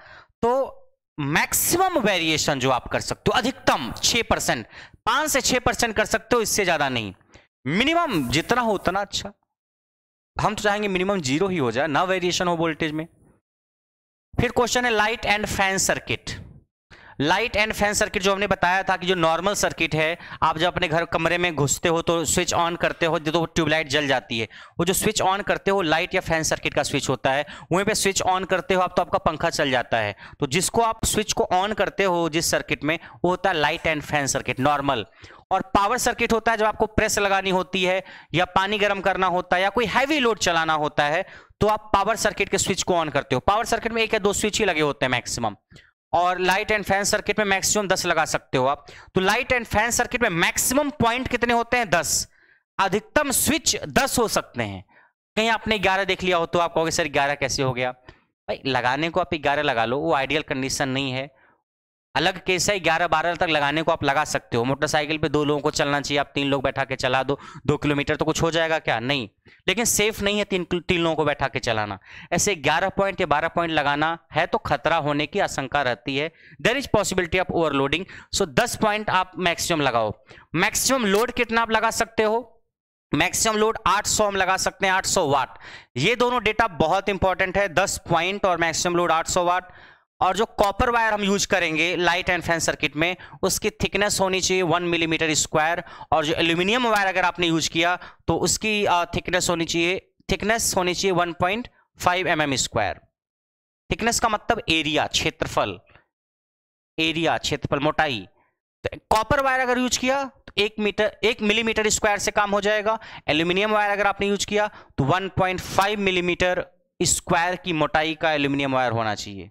तो मैक्सिमम वेरिएशन जो आप कर सकते हो अधिकतम 6%, 5 से 6% कर सकते हो, इससे ज्यादा नहीं। मिनिमम जितना हो उतना अच्छा। हम तो चाहेंगे मिनिमम 0 ही हो जाए, ना वेरिएशन हो वोल्टेज में। फिर क्वेश्चन है light and fan circuit. Light and fan circuit जो हमने बताया था कि जो नॉर्मल सर्किट है, आप जब अपने घर कमरे में घुसते हो तो स्विच ऑन करते हो तो ट्यूबलाइट जल जाती है। वो जो स्विच ऑन करते हो लाइट या फैन सर्किट का स्विच होता है, वहीं पे स्विच ऑन करते हो आप तो आपका पंखा चल जाता है। तो जिसको आप स्विच को ऑन करते हो जिस सर्किट में, वो होता है light and fan circuit normal. और पावर सर्किट होता है जब आपको प्रेस लगानी होती है या पानी गर्म करना होता है या कोई हैवी लोड चलाना होता है, तो आप पावर सर्किट के स्विच को ऑन करते हो। पावर सर्किट में 1 या 2 स्विच ही लगे होते हैं मैक्सिमम, और लाइट एंड फैन सर्किट में मैक्सिमम 10 लगा सकते हो आप। तो लाइट एंड फैन सर्किट में मैक्सिमम पॉइंट कितने होते हैं? 10। अधिकतम स्विच 10 हो सकते हैं। कहीं आपने 11 देख लिया हो तो आप कहोगे सर 11 कैसे हो गया? भाई लगाने को आप 11 लगा लो, वो आइडियल कंडीशन नहीं है। अलग केस है, 11-12 तक लगाने को आप लगा सकते हो। मोटरसाइकिल पे 2 लोगों को चलना चाहिए, आप 3 लोग बैठा के चला दो, 2 किलोमीटर तो कुछ हो जाएगा क्या? नहीं। लेकिन सेफ नहीं है 3 लोगों को बैठा के चलाना। ऐसे 11 पॉइंट या 12 पॉइंट लगाना है तो खतरा होने की आशंका रहती है। There is possibility of overloading. So 10 point आप मैक्सिमम लगाओ। मैक्सिमम लोड कितना आप लगा सकते हो? मैक्सिमम लोड 800 हम लगा सकते हैं, 800 वाट। ये दोनों डेटा बहुत इंपॉर्टेंट है, 10 पॉइंट और मैक्सिमम लोड 800 वाट। और जो कॉपर वायर हम यूज करेंगे लाइट एंड फैन सर्किट में, उसकी थिकनेस होनी चाहिए 1 मिलीमीटर स्क्वायर। और जो एल्यूमिनियम वायर अगर आपने यूज किया तो उसकी थिकनेस होनी चाहिए 1.5 mm स्क्वायर। थिकनेस का मतलब एरिया, क्षेत्रफल, मोटाई। तो कॉपर वायर अगर यूज किया तो 1 मिलीमीटर स्क्वायर से काम हो जाएगा। एल्यूमिनियम वायर अगर आपने यूज किया तो 1.5 मिलीमीटर स्क्वायर की मोटाई का एल्यूमिनियम वायर होना चाहिए।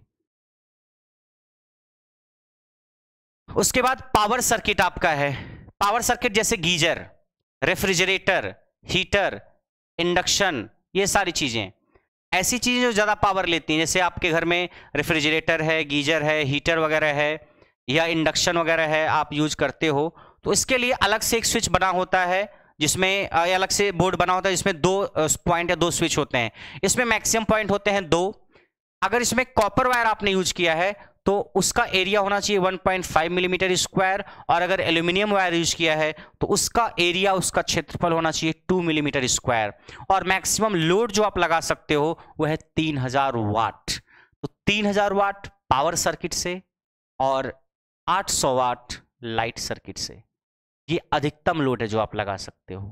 उसके बाद पावर सर्किट आपका है। पावर सर्किट जैसे गीजर, रेफ्रिजरेटर, हीटर, इंडक्शन, ये सारी चीजें ऐसी चीजें जो ज्यादा पावर लेती हैं। जैसे आपके घर में रेफ्रिजरेटर है, गीजर है, हीटर वगैरह है या इंडक्शन वगैरह है, आप यूज करते हो, तो इसके लिए अलग से एक स्विच बना होता है, जिसमें अलग से बोर्ड बना होता है जिसमें 2 पॉइंट या 2 स्विच होते हैं। इसमें मैक्सिमम पॉइंट होते हैं 2। अगर इसमें कॉपर वायर आपने यूज किया है तो उसका एरिया होना चाहिए 1.5 मिलीमीटर स्क्वायर, और अगर एल्यूमिनियम वायर यूज किया है तो उसका एरिया, उसका क्षेत्रफल होना चाहिए 2 मिलीमीटर स्क्वायर। और मैक्सिमम लोड जो आप लगा सकते हो वह है 3000 वाट। तो 3000 वाट पावर सर्किट से और 800 वाट लाइट सर्किट से, ये अधिकतम लोड है जो आप लगा सकते हो।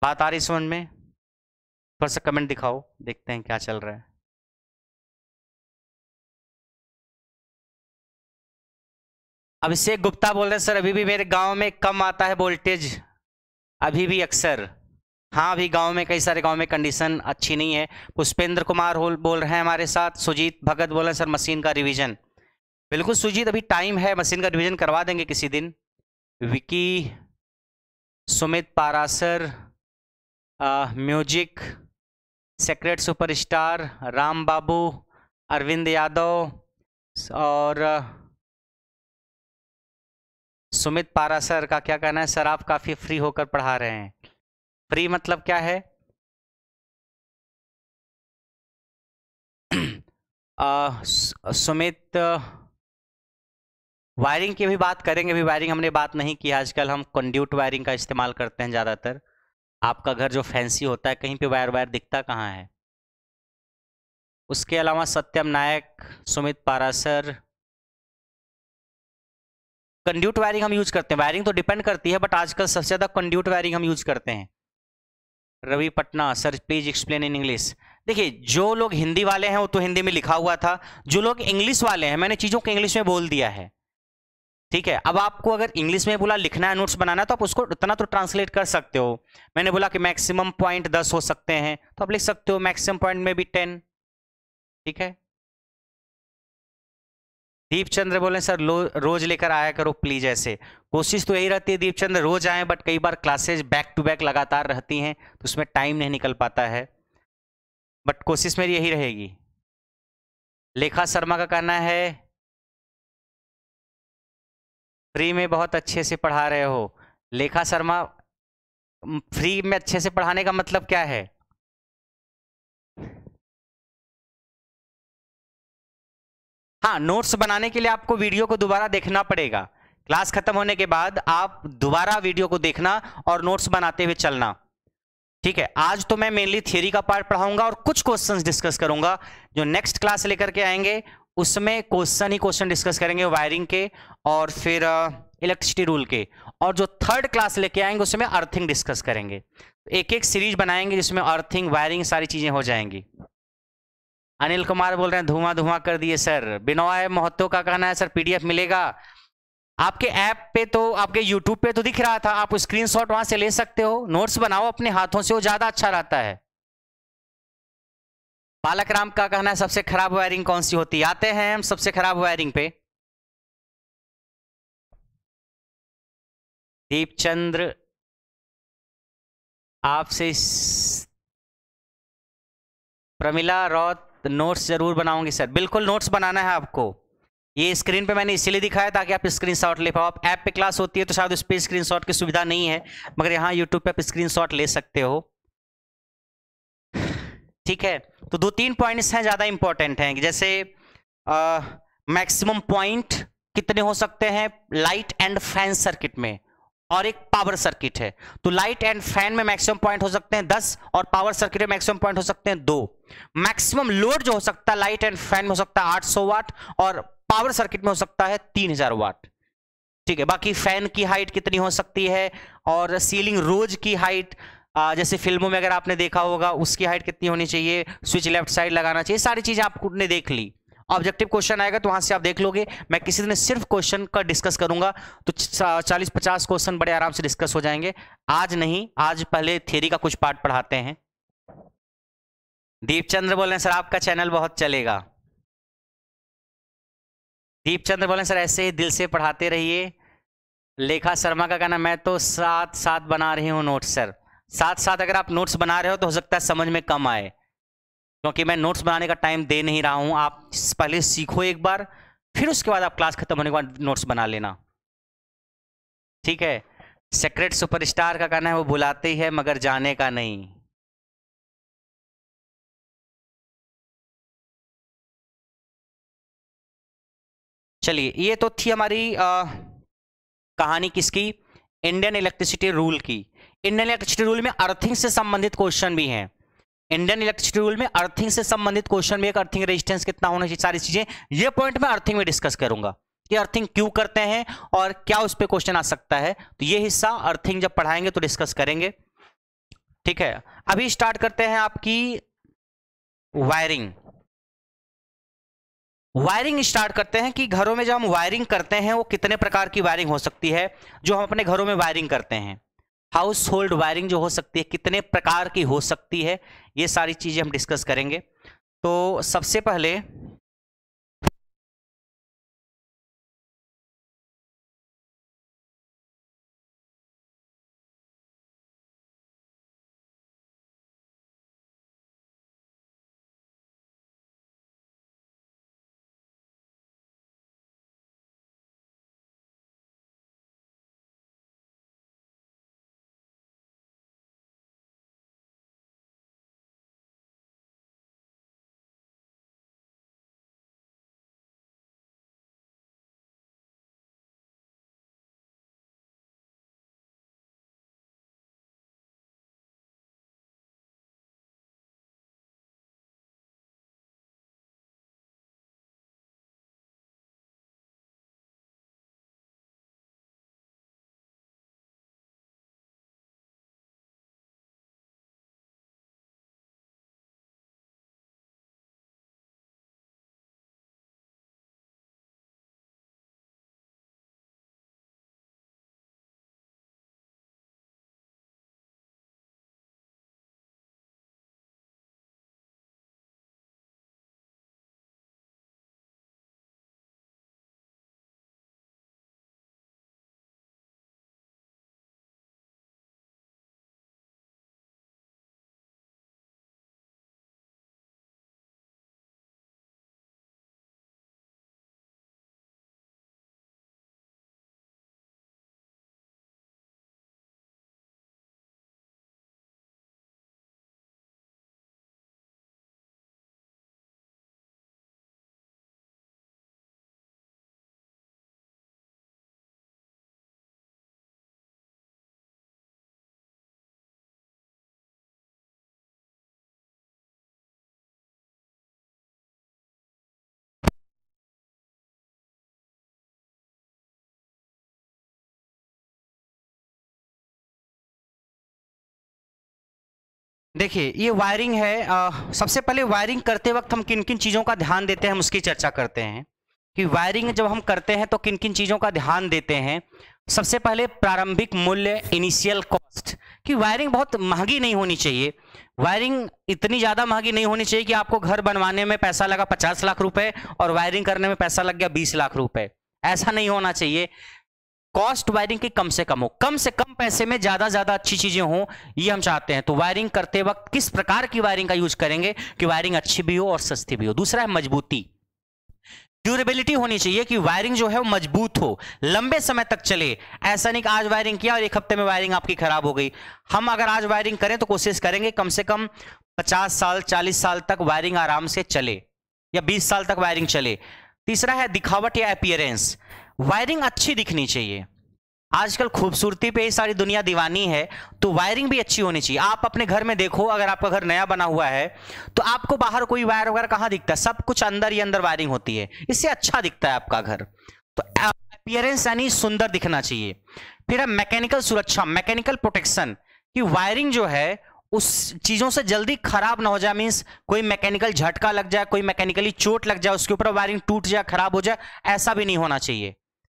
बात आ रही समझ में? थोड़ा सा कमेंट दिखाओ, देखते हैं क्या चल रहा है। अभिषेक गुप्ता बोल रहे हैं सर अभी भी मेरे गांव में कम आता है वोल्टेज, अभी भी अक्सर। हाँ, अभी गांव में, कई सारे गांव में कंडीशन अच्छी नहीं है। पुष्पेंद्र कुमार बोल रहे हैं हमारे साथ। सुजीत भगत बोल रहे हैं सर मशीन का रिवीजन। बिल्कुल सुजीत, अभी टाइम है, मशीन का रिवीजन करवा देंगे किसी दिन। Vicky, Sumit Parashar, music, secret superstar, Ram Babu, Arvind Yadav और सुमित पारासर का क्या कहना है सर आप काफी फ्री होकर पढ़ा रहे हैं। फ्री मतलब क्या है? सुमित, वायरिंग की भी बात करेंगे। अभी वायरिंग हमने बात नहीं की, आजकल हम कंड्यूट वायरिंग का इस्तेमाल करते हैं ज़्यादातर। आपका घर जो फैंसी होता है, कहीं पे वायर दिखता कहाँ है? उसके अलावा सत्यम नायक, सुमित पारासर, कंड्यूट वायरिंग हम यूज करते हैं। वायरिंग तो डिपेंड करती है, बट आजकल सबसे ज़्यादा कंड्यूट वायरिंग हम यूज करते हैं। Ravi Patna, sir please explain in English. देखिए, जो लोग हिंदी वाले हैं वो तो हिंदी में लिखा हुआ था, जो लोग इंग्लिश वाले हैं मैंने चीज़ों को इंग्लिश में बोल दिया है, ठीक है। अब आपको अगर इंग्लिश में बोला लिखना है, नोट्स बनाना है, तो आप उसको इतना तो ट्रांसलेट कर सकते हो। मैंने बोला कि मैक्सिमम पॉइंट 10 हो सकते हैं, तो आप लिख सकते हो मैक्सिमम पॉइंट में भी 10, ठीक है। दीपचंद्र बोले सर रोज लेकर आया करो प्लीज। ऐसे कोशिश तो यही रहती है दीपचंद्र रोज आए, बट कई बार क्लासेज बैक टू बैक लगातार रहती हैं तो उसमें टाइम नहीं निकल पाता है, बट कोशिश मेरी यही रहेगी। लेखा शर्मा का कहना है फ्री में बहुत अच्छे से पढ़ा रहे हो। लेखा शर्मा, फ्री में अच्छे से पढ़ाने का मतलब क्या है? हाँ, नोट्स बनाने के लिए आपको वीडियो को दोबारा देखना पड़ेगा। क्लास खत्म होने के बाद आप दोबारा वीडियो को देखना और नोट्स बनाते हुए चलना, ठीक है। आज तो मैं मेनली थियरी का पार्ट पढ़ाऊंगा और कुछ क्वेश्चंस डिस्कस करूंगा। जो नेक्स्ट क्लास लेकर के आएंगे उसमें क्वेश्चन ही क्वेश्चन डिस्कस करेंगे वायरिंग के और फिर इलेक्ट्रिसिटी रूल के। और जो थर्ड क्लास लेके आएंगे उसमें अर्थिंग डिस्कस करेंगे। एक एक सीरीज बनाएंगे जिसमें अर्थिंग, वायरिंग सारी चीजें हो जाएंगी। अनिल कुमार बोल रहे हैं धुआं धुआं कर दिए सर। बिनोय महतो का कहना है सर पीडीएफ मिलेगा आपके ऐप पे, तो आपके यूट्यूब पे तो दिख रहा था, आप स्क्रीनशॉट वहां से ले सकते हो। नोट्स बनाओ अपने हाथों से, वो ज्यादा अच्छा रहता है। बालक राम का कहना है सबसे खराब वायरिंग कौन सी होती है? आते हैं हम सबसे खराब वायरिंग पे। दीपचंद्र, आपसे प्रमिला रौत, नोट्स जरूर बनाऊंगी सर। बिल्कुल नोट्स बनाना है आपको। ये स्क्रीन पे मैंने इसीलिए दिखाया ताकि आप स्क्रीनशॉट ले पाओ। आप ऐप पे क्लास होती है तो शायद उस पर स्क्रीनशॉट की सुविधा नहीं है, मगर यहाँ यूट्यूब पे आप स्क्रीनशॉट ले सकते हो, ठीक है। तो 2-3 पॉइंट्स हैं ज्यादा इंपॉर्टेंट हैं, जैसे मैक्सिमम पॉइंट कितने हो सकते हैं लाइट एंड फैन सर्किट में, और एक पावर सर्किट है। तो लाइट एंड फैन में मैक्सिमम पॉइंट हो सकते हैं 10 और पावर सर्किट में मैक्सिमम पॉइंट हो सकते हैं 2। मैक्सिमम लोड जो हो सकता है लाइट एंड फैन में हो सकता है 800 वाट और पावर सर्किट में हो सकता है 3000 वाट। ठीक है, बाकी फैन की हाइट कितनी हो सकती है और सीलिंग रोज की हाइट, जैसे फिल्मों में अगर आपने देखा होगा उसकी हाइट कितनी होनी चाहिए, स्विच लेफ्ट साइड लगाना चाहिए, सारी चीजें आपने देख ली। ऑब्जेक्टिव क्वेश्चन आएगा तो वहां से आप देख लोगे। मैं किसी दिन सिर्फ क्वेश्चन का डिस्कस करूंगा तो 40-50 क्वेश्चन बड़े आराम से डिस्कस हो जाएंगे। आज नहीं, आज पहले थ्योरी का कुछ पार्ट पढ़ाते हैं। दीपचंद्र बोल रहे हैं सर आपका चैनल बहुत चलेगा। दीपचंद्र बोल रहे हैं सर ऐसे ही दिल से पढ़ाते रहिए। लेखा शर्मा का कहना मैं तो साथ साथ बना रही हूँ नोट्स। सर साथ साथ अगर आप नोट्स बना रहे हो तो हो सकता है समझ में कम आए, क्योंकि मैं नोट्स बनाने का टाइम दे नहीं रहा हूं। आप पहले सीखो एक बार, फिर उसके बाद आप क्लास खत्म होने के बाद नोट्स बना लेना, ठीक है। सेक्रेट सुपरस्टार का कहना है वो बुलाते ही है मगर जाने का नहीं। चलिए, ये तो थी हमारी कहानी किसकी, इंडियन इलेक्ट्रिसिटी रूल की। इंडियन इलेक्ट्रिसिटी रूल में अर्थिंग से संबंधित क्वेश्चन भी हैं। इंडियन इलेक्ट्रिसिटी रूल में अर्थिंग से संबंधित क्वेश्चन भी, एक अर्थिंग रेजिस्टेंस कितना होना चाहिए, सारी चीजें ये पॉइंट में अर्थिंग में डिस्कस करूंगा कि अर्थिंग क्यों करते हैं और क्या उस पर क्वेश्चन आ सकता है। तो ये हिस्सा अर्थिंग जब पढ़ाएंगे तो डिस्कस करेंगे, ठीक है। अभी स्टार्ट करते हैं आपकी वायरिंग। वायरिंग स्टार्ट करते हैं कि घरों में जब हम वायरिंग करते हैं वो कितने प्रकार की वायरिंग हो सकती है। जो हम अपने घरों में वायरिंग करते हैं, हाउस होल्ड वायरिंग जो हो सकती है कितने प्रकार की हो सकती है, ये सारी चीजें हम डिस्कस करेंगे। तो सबसे पहले देखिए ये वायरिंग है। सबसे पहले वायरिंग करते वक्त हम किन किन चीज़ों का ध्यान देते हैं हम उसकी चर्चा करते हैं कि वायरिंग जब हम करते हैं तो किन किन चीज़ों का ध्यान देते हैं। सबसे पहले प्रारंभिक मूल्य, इनिशियल कॉस्ट, कि वायरिंग बहुत महंगी नहीं होनी चाहिए। वायरिंग इतनी ज़्यादा महंगी नहीं होनी चाहिए कि आपको घर बनवाने में पैसा लगा 50 लाख रुपए और वायरिंग करने में पैसा लग गया 20 लाख रुपए, ऐसा नहीं होना चाहिए। कॉस्ट वायरिंग की कम से कम हो, कम से कम पैसे में ज्यादा अच्छी चीजें हो, ये हम चाहते हैं। तो वायरिंग करते वक्त किस प्रकार की वायरिंग का यूज करेंगे कि वायरिंग अच्छी भी हो और सस्ती भी हो। दूसरा है मजबूती, ड्यूरेबिलिटी होनी चाहिए कि वायरिंग जो है वो मजबूत हो, लंबे समय तक चले। ऐसा नहीं कि आज वायरिंग किया और एक हफ्ते में वायरिंग आपकी खराब हो गई। हम अगर आज वायरिंग करें तो कोशिश करेंगे कम से कम 50 साल 40 साल तक वायरिंग आराम से चले, या 20 साल तक वायरिंग चले। तीसरा है दिखावट या अपीयरेंस, वायरिंग अच्छी दिखनी चाहिए। आजकल खूबसूरती पे ही सारी दुनिया दीवानी है, तो वायरिंग भी अच्छी होनी चाहिए। आप अपने घर में देखो, अगर आपका घर नया बना हुआ है तो आपको बाहर कोई वायर वगैरह कहाँ दिखता है, सब कुछ अंदर ही अंदर वायरिंग होती है, इससे अच्छा दिखता है आपका घर। तो अपीयरेंस यानी सुंदर दिखना चाहिए। फिर है मैकेनिकल सुरक्षा, मैकेनिकल प्रोटेक्शन, कि वायरिंग जो है उस चीजों से जल्दी खराब ना हो जाए, मींस कोई मैकेनिकल झटका लग जाए, कोई मैकेनिकली चोट लग जाए, उसके ऊपर वायरिंग टूट जाए, खराब हो जाए, ऐसा भी नहीं होना चाहिए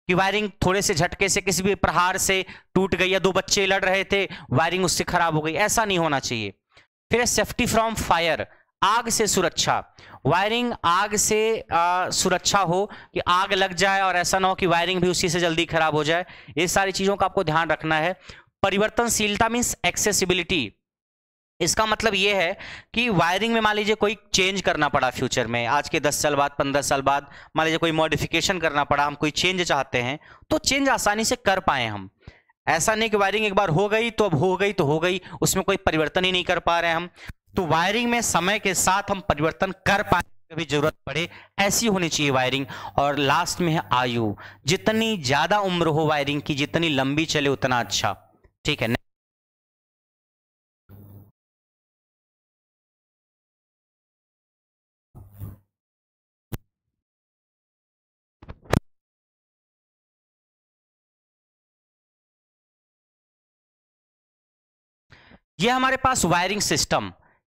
कि वायरिंग थोड़े से झटके से, किसी भी प्रहार से टूट गई, या दो बच्चे लड़ रहे थे वायरिंग उससे खराब हो गई, ऐसा नहीं होना चाहिए। फिर सेफ्टी फ्रॉम फायर, आग से सुरक्षा, वायरिंग आग से सुरक्षा हो कि आग लग जाए और ऐसा ना हो कि वायरिंग भी उसी से जल्दी खराब हो जाए, ये सारी चीजों का आपको ध्यान रखना है। परिवर्तनशीलता मीन्स एक्सेसिबिलिटी, इसका मतलब यह है कि वायरिंग में मान लीजिए कोई चेंज करना पड़ा फ्यूचर में, आज के 10 साल बाद 15 साल बाद मान लीजिए कोई मॉडिफिकेशन करना पड़ा, हम कोई चेंज चाहते हैं तो चेंज आसानी से कर पाए हम। ऐसा नहीं कि वायरिंग एक बार हो गई तो अब हो गई तो हो गई, उसमें कोई परिवर्तन ही नहीं कर पा रहे हैं हम। तो वायरिंग में समय के साथ हम परिवर्तन कर पाए, कभी जरूरत पड़े, ऐसी होनी चाहिए वायरिंग। और लास्ट में है आयु, जितनी ज्यादा उम्र हो वायरिंग की, जितनी लंबी चले उतना अच्छा। ठीक है, ये हमारे पास वायरिंग सिस्टम,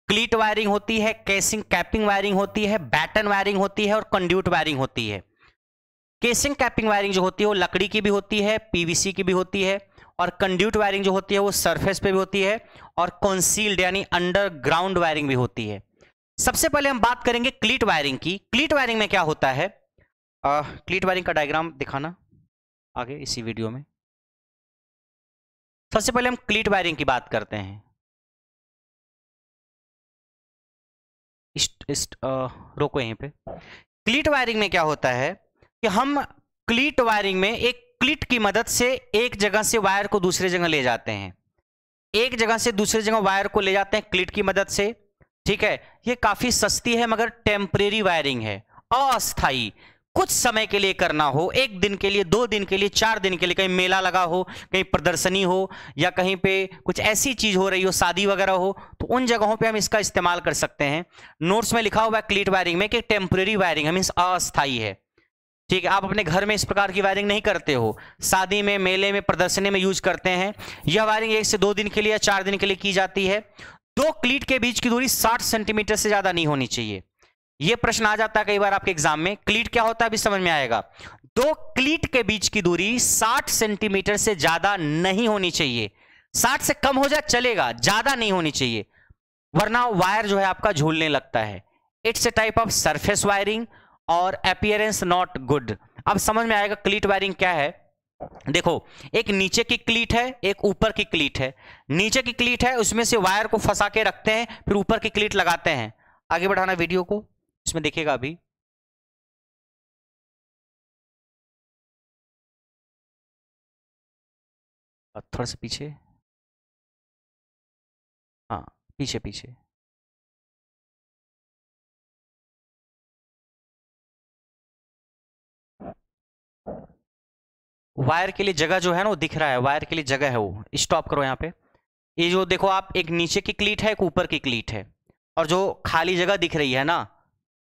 क्लीट वायरिंग होती है, केसिंग कैपिंग वायरिंग होती है, बैटन वायरिंग होती है और कंड्यूट वायरिंग होती है। केसिंग कैपिंग वायरिंग जो होती है वो लकड़ी की भी होती है, पीवीसी की भी होती है, और कंड्यूट वायरिंग जो होती है वो सरफेस पे भी होती है, और कंसील्ड यानी अंडरग्राउंड वायरिंग भी होती है। सबसे पहले हम बात करेंगे क्लीट वायरिंग की। क्लीट वायरिंग में क्या होता है, क्लीट वायरिंग का डायग्राम दिखाना आगे इसी वीडियो में। सबसे पहले हम क्लीट वायरिंग की बात करते हैं। रोको यहीं पे। क्लीट वायरिंग में क्या होता है कि हम क्लीट वायरिंग में एक क्लीट की मदद से एक जगह से वायर को दूसरी जगह ले जाते हैं, एक जगह से दूसरी जगह वायर को ले जाते हैं क्लीट की मदद से। ठीक है, ये काफी सस्ती है मगर टेम्परेरी वायरिंग है, अस्थाई, कुछ समय के लिए करना हो, एक दिन के लिए, 2 दिन के लिए, 4 दिन के लिए, कहीं मेला लगा हो, कहीं प्रदर्शनी हो, या कहीं पे कुछ ऐसी चीज हो रही हो, शादी वगैरह हो, तो उन जगहों पे हम इसका इस्तेमाल कर सकते हैं। नोट्स में लिखा हुआ है क्लीट वायरिंग में कि टेम्परेरी वायरिंग है, मींस अस्थाई है। ठीक है, आप अपने घर में इस प्रकार की वायरिंग नहीं करते हो, शादी में, मेले में, प्रदर्शनी में यूज करते हैं। यह वायरिंग 1 से 2 दिन के लिए या 4 दिन के लिए की जाती है। दो क्लीट के बीच की दूरी 60 सेंटीमीटर से ज्यादा नहीं होनी चाहिए। यह प्रश्न आ जाता है कई बार आपके एग्जाम में, क्लीट क्या होता है अभी समझ में आएगा। दो क्लीट के बीच की दूरी 60 सेंटीमीटर से ज्यादा नहीं होनी चाहिए, 60 से कम हो जाए चलेगा, ज्यादा नहीं होनी चाहिए, वरना वायर जो है आपका झूलने लगता है। It's a type of surface wiring और अपीयरेंस नॉट गुड। अब समझ में आएगा क्लीट वायरिंग क्या है। देखो, एक नीचे की क्लीट है, एक ऊपर की क्लीट है। नीचे की क्लीट है उसमें से वायर को फंसा के रखते हैं, फिर ऊपर की क्लीट लगाते हैं। आगे बढ़ाना वीडियो को, इसमें देखिएगा अभी। थोड़ा सा पीछे, हाँ पीछे पीछे। वायर के लिए जगह जो है ना वो दिख रहा है, वायर के लिए जगह है, वो स्टॉप करो यहाँ पे। ये जो देखो आप, एक नीचे की क्लीट है, एक ऊपर की क्लीट है, और जो खाली जगह दिख रही है ना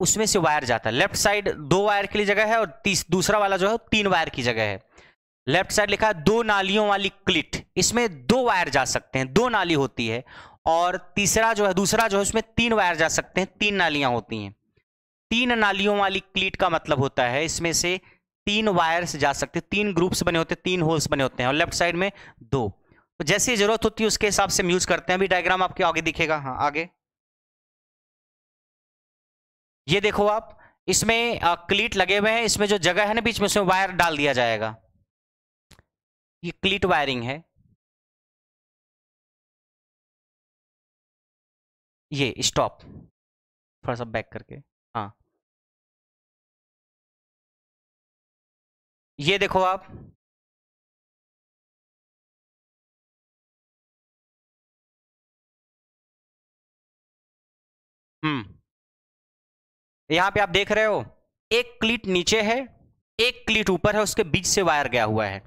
उसमें से वायर जाता है। लेफ्ट साइड 2 वायर के लिए जगह है, और दूसरा वाला जो है 3 वायर की जगह है। लेफ्ट साइड लिखा है 2 नालियों वाली क्लिट, इसमें 2 वायर जा सकते हैं, 2 नाली होती है। और तीसरा जो है, दूसरा जो है उसमें 3 वायर जा सकते हैं, 3 नालियां होती हैं। 3 नालियों वाली क्लीट का मतलब होता है इसमें से 3 वायर्स जा सकते हैं, 3 ग्रुप्स बने होते हैं, 3 होल्स बने होते हैं, और लेफ्ट साइड में 2। तो जैसी जरूरत होती है उसके हिसाब से हम यूज करते हैं। अभी डायग्राम आपके आगे दिखेगा, हाँ आगे। ये देखो आप, इसमें क्लीट लगे हुए हैं, इसमें जो जगह है ना बीच में, उसमें वायर डाल दिया जाएगा। ये क्लीट वायरिंग है। ये स्टॉप, थोड़ा सा बैक करके, हाँ ये देखो आप, यहां पे आप देख रहे हो, एक क्लीट नीचे है, एक क्लीट ऊपर है, उसके बीच से वायर गया हुआ है।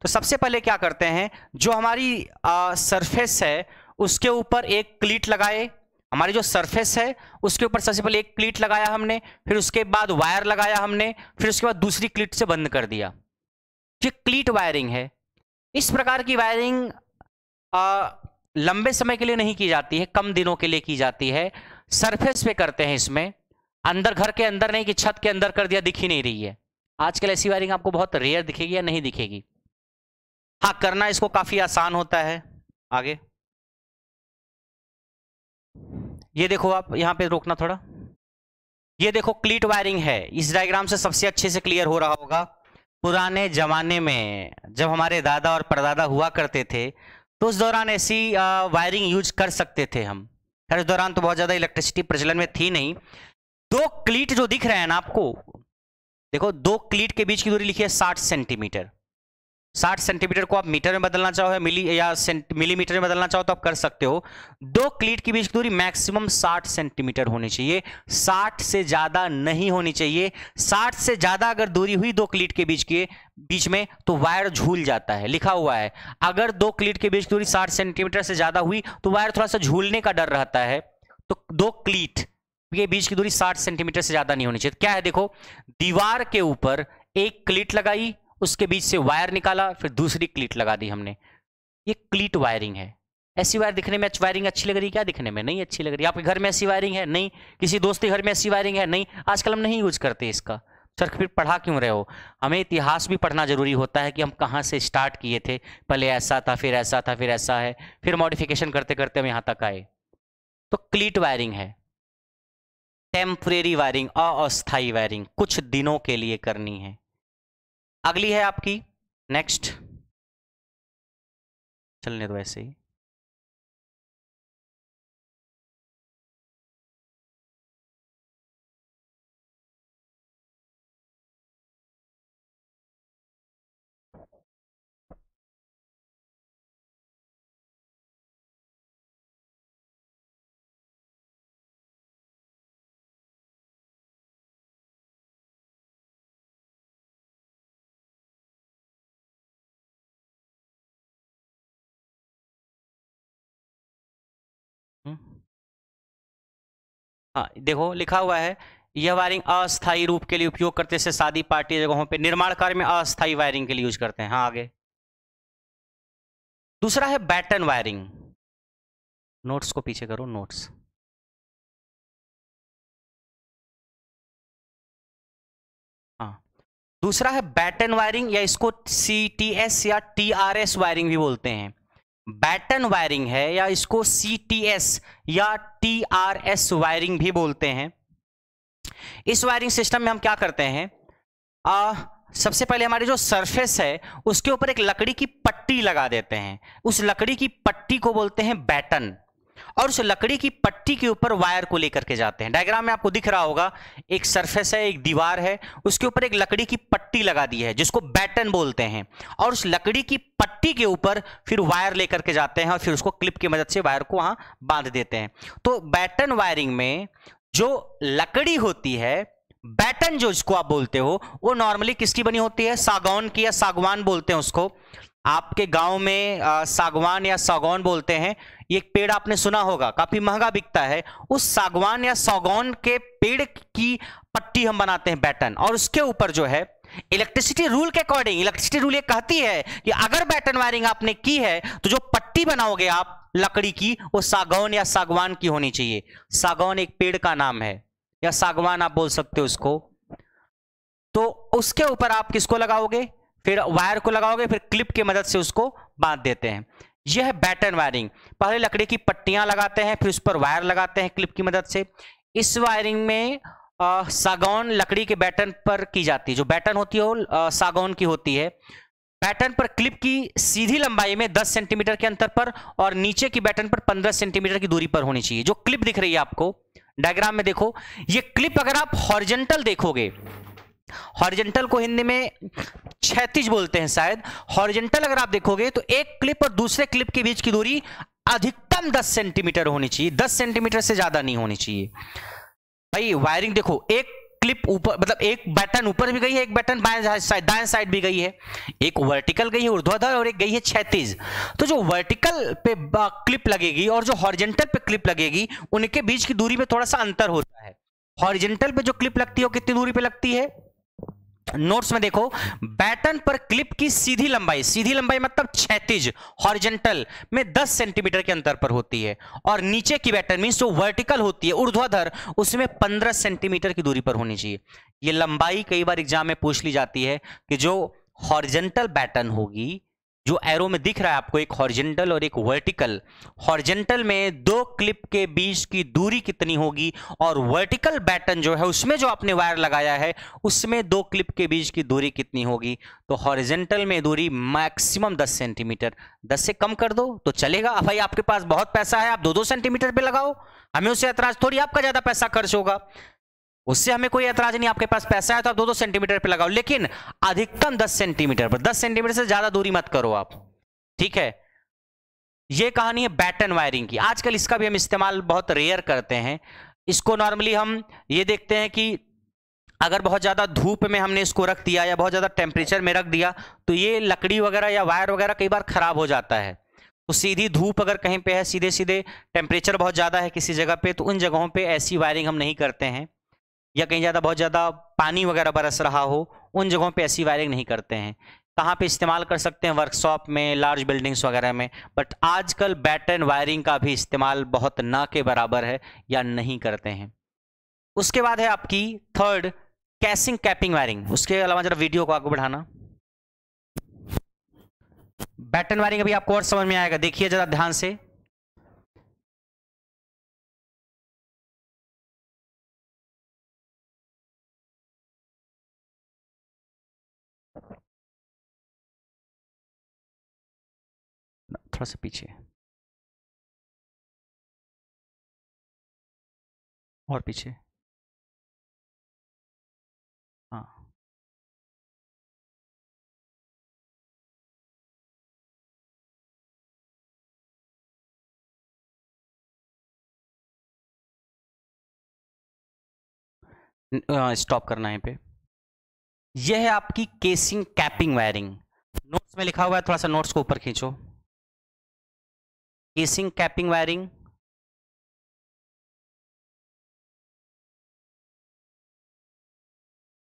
तो सबसे पहले क्या करते हैं, जो हमारी सरफेस है उसके ऊपर एक क्लीट लगाए। हमारी जो सरफेस है उसके ऊपर सबसे पहले एक क्लीट लगाया हमने, फिर उसके बाद वायर लगाया हमने, फिर उसके बाद दूसरी क्लीट से बंद कर दिया। ये क्लीट वायरिंग है। इस प्रकार की वायरिंग लंबे समय के लिए नहीं की जाती है, कम दिनों के लिए की जाती है। सरफेस पे करते हैं इसमें, अंदर घर के अंदर नहीं कि छत के अंदर कर दिया, दिख ही नहीं रही है। आजकल ऐसी वायरिंग आपको बहुत रेयर दिखेगी या नहीं दिखेगी। हाँ, करना इसको काफी आसान होता है। आगे ये देखो, आप यहां पे रोकना थोड़ा। ये देखो क्लीट वायरिंग है। इस डायग्राम से सबसे अच्छे से क्लियर हो रहा होगा, पुराने जमाने में जब हमारे दादा और परदादा हुआ करते थे तो उस दौरान ऐसी वायरिंग यूज कर सकते थे हम। खैर उस दौरान तो बहुत ज्यादा इलेक्ट्रिसिटी प्रचलन में थी नहीं। दो क्लीट जो दिख रहे हैं ना आपको, देखो दो क्लीट के बीच की दूरी लिखी है 60 सेंटीमीटर। 60 सेंटीमीटर को आप मीटर में बदलना चाहो या मिलीमीटर में बदलना चाहो तो आप कर सकते हो। दो क्लीट के बीच की दूरी मैक्सिमम 60 सेंटीमीटर होनी चाहिए, 60 से ज्यादा नहीं होनी चाहिए। 60 से ज्यादा अगर दूरी हुई दो क्लीट के बीच में तो वायर झूल जाता है। लिखा हुआ है अगर दो क्लीट के बीच की दूरी 60 सेंटीमीटर से ज्यादा हुई तो वायर थोड़ा सा झूलने का डर रहता है। तो दो क्लीट के बीच की दूरी 60 सेंटीमीटर से ज्यादा नहीं होनी चाहिए। क्या है देखो, दीवार के ऊपर एक क्लीट लगाई, उसके बीच से वायर निकाला, फिर दूसरी क्लीट लगा दी हमने। ये क्लीट वायरिंग है। ऐसी वायर दिखने में वायरिंग अच्छी लग रही है क्या? दिखने में नहीं अच्छी लग रही। आपके घर में ऐसी वायरिंग है? नहीं। किसी दोस्त के घर में ऐसी वायरिंग है? नहीं। आजकल हम नहीं यूज करते इसका। सर फिर पढ़ा क्यों रहे हो? हमें इतिहास भी पढ़ना जरूरी होता है कि हम कहाँ से स्टार्ट किए थे। पहले ऐसा था, फिर ऐसा था, फिर ऐसा है, फिर मॉडिफिकेशन करते करते हम यहाँ तक आए। तो क्लीट वायरिंग है। टेम्परेरी वायरिंग, अस्थायी वायरिंग, कुछ दिनों के लिए करनी है। अगली है आपकी नेक्स्ट, चलने दो ऐसे ही। हाँ देखो लिखा हुआ है, यह वायरिंग अस्थायी रूप के लिए उपयोग करते से शादी पार्टी जगहों पे, निर्माण कार्य में अस्थायी वायरिंग के लिए यूज करते हैं। हाँ आगे दूसरा है बैटन वायरिंग। नोट्स को पीछे करो, नोट्स। हाँ दूसरा है बैटन वायरिंग, या इसको CTS या TRS वायरिंग भी बोलते हैं। बैटन वायरिंग है या इसको CTS या TRS वायरिंग भी बोलते हैं। इस वायरिंग सिस्टम में हम क्या करते हैं, सबसे पहले हमारी जो सरफेस है उसके ऊपर एक लकड़ी की पट्टी लगा देते हैं। उस लकड़ी की पट्टी को बोलते हैं बैटन, और उस लकड़ी की पट्टी के ऊपर वायर को लेकर के जाते हैं। डायग्राम में आपको दिख रहा होगा, एक सरफेस है, एक दीवार है, उसके ऊपर एक लकड़ी की पट्टी लगा दी है जिसको बैटन बोलते हैं, और उस लकड़ी की पट्टी के ऊपर फिर वायर लेकर के जाते हैं और फिर उसको क्लिप की मदद से वायर को वहां बांध देते हैं। तो बैटन वायरिंग में जो लकड़ी होती है, बैटन जो इसको आप बोलते हो, वो नॉर्मली किसकी बनी होती है? सागौन की या सागवान बोलते हैं उसको। आपके गांव में सागवान या सागौन बोलते हैं। एक पेड़ आपने सुना होगा, काफी महंगा बिकता है। उस सागवान या सागौन के पेड़ की पट्टी हम बनाते हैं बैटन, और उसके ऊपर जो है इलेक्ट्रिसिटी रूल के अकॉर्डिंग, इलेक्ट्रिसिटी रूल ये कहती है कि अगर बैटन वायरिंग आपने की है तो जो पट्टी बनाओगे आप लकड़ी की, वो सागौन या सागवान की होनी चाहिए। सागौन एक पेड़ का नाम है, या सागवान आप बोल सकते हो उसको। तो उसके ऊपर आप किसको लगाओगे? फिर वायर को लगाओगे, फिर क्लिप की मदद से उसको बांध देते हैं। यह है बैटन वायरिंग। पहले लकड़ी की पट्टियां लगाते हैं, फिर उस पर वायर लगाते हैं क्लिप की मदद से। इस वायरिंग में सागौन लकड़ी के बैटन पर की जाती है। जो बैटन होती है वो सागौन की होती है। बैटन पर क्लिप की सीधी लंबाई में 10 सेंटीमीटर के अंतर पर, और नीचे की बैटन पर 15 सेंटीमीटर की दूरी पर होनी चाहिए। जो क्लिप दिख रही है आपको डायग्राम में, देखो ये क्लिप अगर आप हॉरिजॉन्टल देखोगे, हॉरिजॉन्टल को हिंदी में क्षैतिज बोलते हैं शायद। हॉरिजॉन्टल अगर आप देखोगे तो एक क्लिप और दूसरे क्लिप के बीच की दूरी अधिकतम 10 सेंटीमीटर होनी चाहिए, 10 सेंटीमीटर से ज्यादा नहीं होनी चाहिए। भाई वायरिंग देखो, एक क्लिप ऊपर, मतलब एक बटन ऊपर भी गई है, एक बटन दाएं साइड भी गई है, एक वर्टिकल गई है ऊर्ध्वाधर और एक गई है क्षैतिज। तो जो वर्टिकल पे क्लिप लगेगी और जो हॉरिजॉन्टल पे क्लिप लगेगी, उनके बीच की दूरी में थोड़ा सा अंतर होता है। हॉरिजॉन्टल पे जो क्लिप लगती है वो कितनी दूरी पे लगती है, नोट्स में देखो, बैटन पर क्लिप की सीधी लंबाई मतलब क्षैतिज, हॉरिजॉन्टल में 10 सेंटीमीटर के अंतर पर होती है, और नीचे की बैटन मींस जो वर्टिकल होती है ऊर्ध्वाधर, उसमें 15 सेंटीमीटर की दूरी पर होनी चाहिए। ये लंबाई कई बार एग्जाम में पूछ ली जाती है कि जो हॉरिजॉन्टल बैटन होगी, जो एरो में दिख रहा है आपको, एक हॉरिजॉन्टल और एक वर्टिकल, हॉरिजॉन्टल में दो क्लिप के बीच की दूरी कितनी होगी, और वर्टिकल बैटन जो है उसमें जो आपने वायर लगाया है उसमें दो क्लिप के बीच की दूरी कितनी होगी। तो हॉरिजॉन्टल में दूरी मैक्सिमम 10 सेंटीमीटर, 10 से कम कर दो तो चलेगा। भाई आपके पास बहुत पैसा है, आप 2-2 सेंटीमीटर पे लगाओ, हमें उससे ऐतराज थोड़ी, आपका ज्यादा पैसा खर्च होगा, उससे हमें कोई ऐतराज नहीं। आपके पास पैसा है तो आप 2-2 सेंटीमीटर पे लगाओ, लेकिन अधिकतम 10 सेंटीमीटर पर, 10 सेंटीमीटर से ज्यादा दूरी मत करो आप, ठीक है। ये कहानी है बैटन वायरिंग की। आजकल इसका भी हम इस्तेमाल बहुत रेयर करते हैं। इसको नॉर्मली हम ये देखते हैं कि अगर बहुत ज्यादा धूप में हमने इसको रख दिया या बहुत ज्यादा टेम्परेचर में रख दिया तो ये लकड़ी वगैरह या वायर वगैरह कई बार खराब हो जाता है। तो सीधी धूप अगर कहीं पे है, सीधे सीधे टेम्परेचर बहुत ज्यादा है किसी जगह पे, तो उन जगहों पे ऐसी वायरिंग हम नहीं करते हैं। या कहीं बहुत ज़्यादा पानी वगैरह बरस रहा हो, उन जगहों पे ऐसी वायरिंग नहीं करते हैं। कहाँ पे इस्तेमाल कर सकते हैं, वर्कशॉप में, लार्ज बिल्डिंग्स वगैरह में, बट आजकल बैटन वायरिंग का भी इस्तेमाल बहुत ना के बराबर है या नहीं करते हैं। उसके बाद है आपकी थर्ड, कैसिंग कैपिंग वायरिंग। उसके अलावा जरा वीडियो को आगे बढ़ाना। बैटन वायरिंग अभी आपको और समझ में आएगा, देखिए जरा ध्यान से। थोड़ा सा पीछे और पीछे, हाँ। स्टॉप करना है पे। यह है आपकी केसिंग कैपिंग वायरिंग। नोट्स में लिखा हुआ है, थोड़ा सा नोट्स को ऊपर खींचो। Casing capping wiring,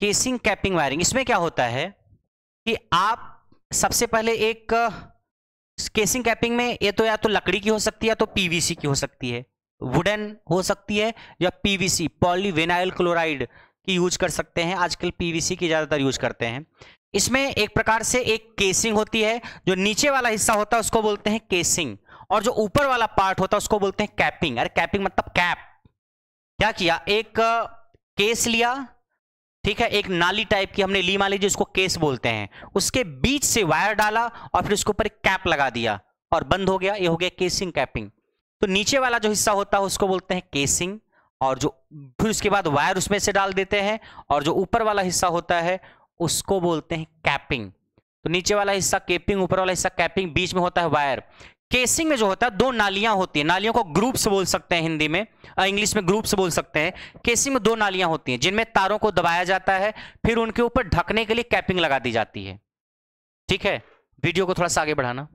casing capping wiring, इसमें क्या होता है कि आप सबसे पहले एक केसिंग कैपिंग में ये तो या तो लकड़ी की हो सकती है या तो पीवीसी की हो सकती है, वुडन हो सकती है, या पीवीसी पॉलीविनाइल क्लोराइड की यूज कर सकते हैं। आजकल पीवीसी की ज्यादातर यूज करते हैं। इसमें एक प्रकार से एक केसिंग होती है, जो नीचे वाला हिस्सा होता है उसको बोलते हैं केसिंग, और जो ऊपर वाला पार्ट होता है उसको बोलते हैं कैपिंग। अरे कैपिंग मतलब कैप। क्या किया, एक केस लिया, ठीक है, एक नाली टाइप की हमने ली, मान लीजिए उसको केस बोलते हैं, उसके बीच से वायर डाला और फिर उसके ऊपर एक कैप लगा दिया और बंद हो गया, ये हो गया केसिंग कैपिंग। तो नीचे वाला जो हिस्सा होता है उसको बोलते हैं केसिंग, और जो फिर उसके बाद वायर उसमें से डाल देते हैं, और जो ऊपर वाला हिस्सा होता है उसको बोलते हैं कैपिंग। तो नीचे वाला हिस्सा केपिंग, ऊपर वाला हिस्सा कैपिंग, बीच में होता है वायर। केसिंग में जो होता है दो नालियां होती हैं, नालियों को ग्रुप्स बोल सकते हैं हिंदी में, इंग्लिश में ग्रुप्स बोल सकते हैं। केसिंग में दो नालियां होती हैं जिनमें तारों को दबाया जाता है, फिर उनके ऊपर ढकने के लिए कैपिंग लगा दी जाती है। ठीक है, वीडियो को थोड़ा सा आगे बढ़ाना।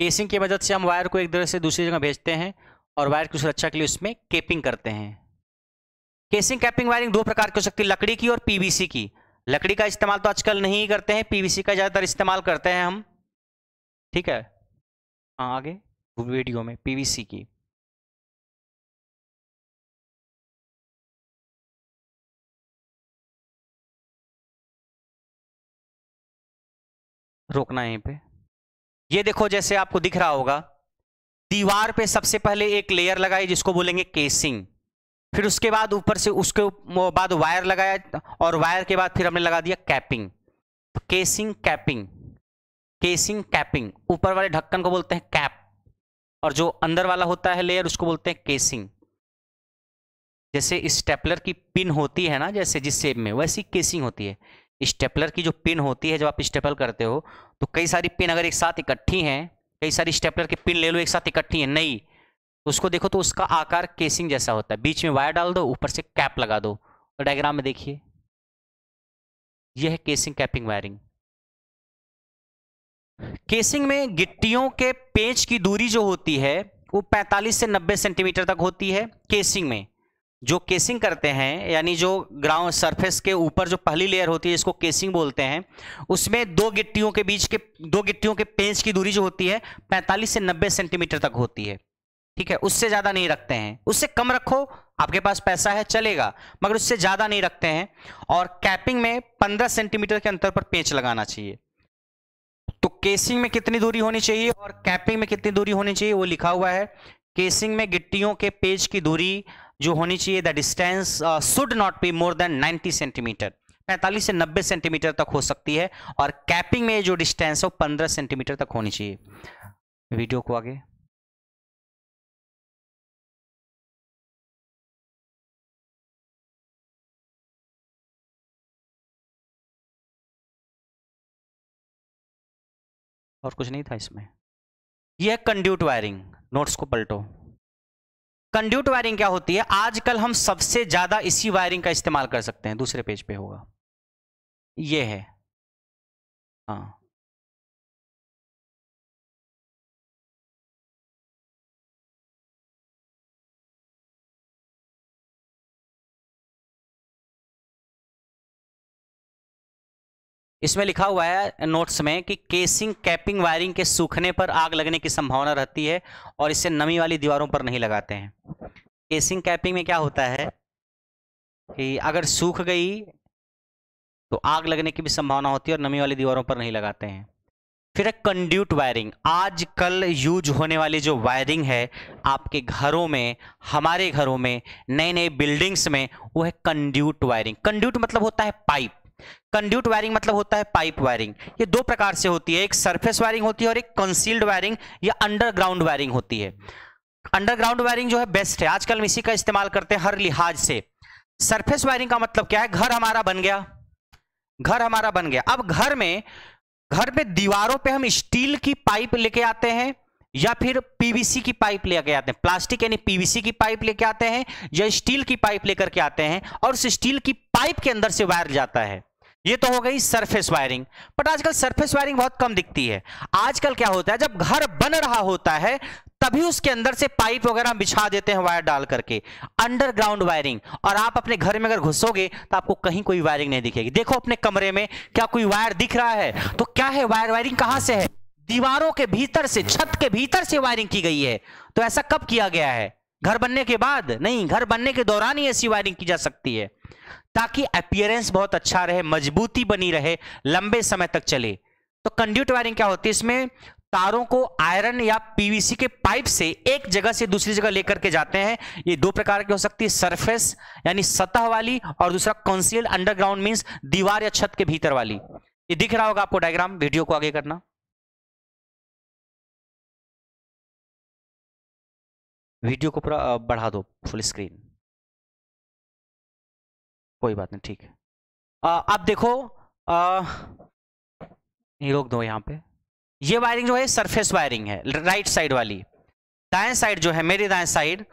केसिंग की मदद से हम वायर को एक जगह से दूसरी जगह भेजते हैं और वायर की सुरक्षा के लिए उसमें केपिंग करते हैं। केसिंग कैपिंग वायरिंग दो प्रकार की हो सकती है, लकड़ी की और पीवीसी की। लकड़ी का इस्तेमाल तो आजकल नहीं करते हैं, पीवीसी का ज्यादातर इस्तेमाल करते हैं हम। ठीक है, हाँ आगे वीडियो में पीवीसी की। रोकना है यहीं पे। ये देखो, जैसे आपको दिख रहा होगा, दीवार पे सबसे पहले एक लेयर लगाई जिसको बोलेंगे केसिंग, फिर उसके बाद ऊपर से उसके बाद वायर लगाया, और वायर के बाद फिर हमने लगा दिया कैपिंग। तो केसिंग कैपिंग, केसिंग कैपिंग, ऊपर वाले ढक्कन को बोलते हैं कैप, और जो अंदर वाला होता है लेयर उसको बोलते हैं केसिंग। जैसे स्टेपलर की पिन होती है ना, जैसे जिस शेप में, वैसी केसिंग होती है। स्टेपलर की जो पिन होती है, जब आप स्टेपल करते हो तो कई सारी पिन अगर एक साथ इकट्ठी हैं, कई सारी स्टेपलर की पिन ले लो एक साथ इकट्ठी हैं, नहीं, तो उसको देखो तो उसका आकार केसिंग जैसा होता है, बीच में वायर डाल दो, ऊपर से कैप लगा दो। तो डायग्राम में देखिए, यह है केसिंग कैपिंग वायरिंग। केसिंग में गिट्टियों के पेंच की दूरी जो होती है वो 45 से 90 सेंटीमीटर तक होती है। केसिंग में जो केसिंग करते हैं, यानी जो ग्राउंड सरफेस के ऊपर जो पहली लेयर होती है जिसको केसिंग बोलते हैं, उसमें दो गिट्टियों के पेंच की दूरी जो होती है 45 से 90 सेंटीमीटर तक होती है। ठीक है, उससे ज्यादा नहीं रखते हैं, उससे कम रखो, आपके पास पैसा है चलेगा, मगर उससे ज्यादा नहीं रखते हैं। और कैपिंग में 15 सेंटीमीटर के अंतर पर पेंच लगाना चाहिए। तो केसिंग में कितनी दूरी होनी चाहिए और कैपिंग में कितनी दूरी होनी चाहिए वो लिखा हुआ है। केसिंग में गिट्टियों के पेज की दूरी जो होनी चाहिए, the distance should not be more than 90 centimetre, 45 से 90 सेंटीमीटर तक हो सकती है। और कैपिंग में जो डिस्टेंस है वो 15 सेंटीमीटर तक होनी चाहिए। वीडियो को आगे। और कुछ नहीं था इसमें। यह कंड्यूट वायरिंग, नोट्स को पलटो। कंड्यूट वायरिंग क्या होती है? आजकल हम सबसे ज्यादा इसी वायरिंग का इस्तेमाल कर सकते हैं। दूसरे पेज पे होगा, ये है। हाँ, इसमें लिखा हुआ है नोट्स में कि केसिंग कैपिंग वायरिंग के सूखने पर आग लगने की संभावना रहती है और इसे नमी वाली दीवारों पर नहीं लगाते हैं। केसिंग कैपिंग में क्या होता है कि अगर सूख गई तो आग लगने की भी संभावना होती है, और नमी वाली दीवारों पर नहीं लगाते हैं। फिर है कंड्यूट वायरिंग। आजकल यूज होने वाली जो वायरिंग है आपके घरों में, हमारे घरों में, नए नए बिल्डिंग्स में, वो है कंड्यूट वायरिंग। कंड्यूट मतलब होता है पाइप, कंड्यूट वायरिंग मतलब होता है पाइप वायरिंग। ये दो प्रकार से होती है, एक सरफेस वायरिंग होती है और एक कंसील्ड वायरिंग या अंडरग्राउंड वायरिंग होती है। अंडरग्राउंड वायरिंग जो है बेस्ट है, आजकल हम इसी का इस्तेमाल करते हैं हर लिहाज से। सरफेस वायरिंग का मतलब क्या है? घर हमारा बन गया, घर हमारा बन गया, अब घर में दीवारों पे हम स्टील की पाइप लेके आते हैं या फिर पीवीसी की पाइप लेके आते हैं, प्लास्टिक यानी पीवीसी की पाइप लेके आते हैं या स्टील की पाइप लेकर के आते हैं, और उस स्टील की पाइप के अंदर से वायर जाता है। ये तो हो गई सरफेस वायरिंग। बट आजकल सरफेस वायरिंग बहुत कम दिखती है। आजकल क्या होता है, जब घर बन रहा होता है तभी उसके अंदर से पाइप वगैरह बिछा देते हैं वायर डाल करके, अंडरग्राउंड वायरिंग। और आप अपने घर में अगर घुसोगे तो आपको कहीं कोई वायरिंग नहीं दिखेगी। देखो अपने कमरे में क्या कोई वायर दिख रहा है? तो क्या है, वायरिंग कहां से है? दीवारों के भीतर से, छत के भीतर से वायरिंग की गई है। तो ऐसा कब किया गया है? घर बनने के बाद नहीं, घर बनने के दौरान ही ऐसी वायरिंग की जा सकती है, ताकि अपीयरेंस बहुत अच्छा रहे, मजबूती बनी रहे, लंबे समय तक चले। तो कंड्यूट वायरिंग क्या होती है? इसमें तारों को आयरन या पीवीसी के पाइप से एक जगह से दूसरी जगह लेकर के जाते हैं। ये दो प्रकार की हो सकती है, सरफेस यानी सतह वाली, और दूसरा कंसील्ड अंडरग्राउंड मींस दीवार या छत के भीतर वाली। ये दिख रहा होगा आपको डायग्राम। वीडियो को आगे करना। वीडियो को पूरा बढ़ा दो, फुल स्क्रीन। कोई बात नहीं, ठीक है। अब देखो, ये रोक दो यहाँ पे। ये वायरिंग जो है सरफेस वायरिंग है, राइट साइड वाली। दाएं साइड जो है, मेरी दाएं साइड,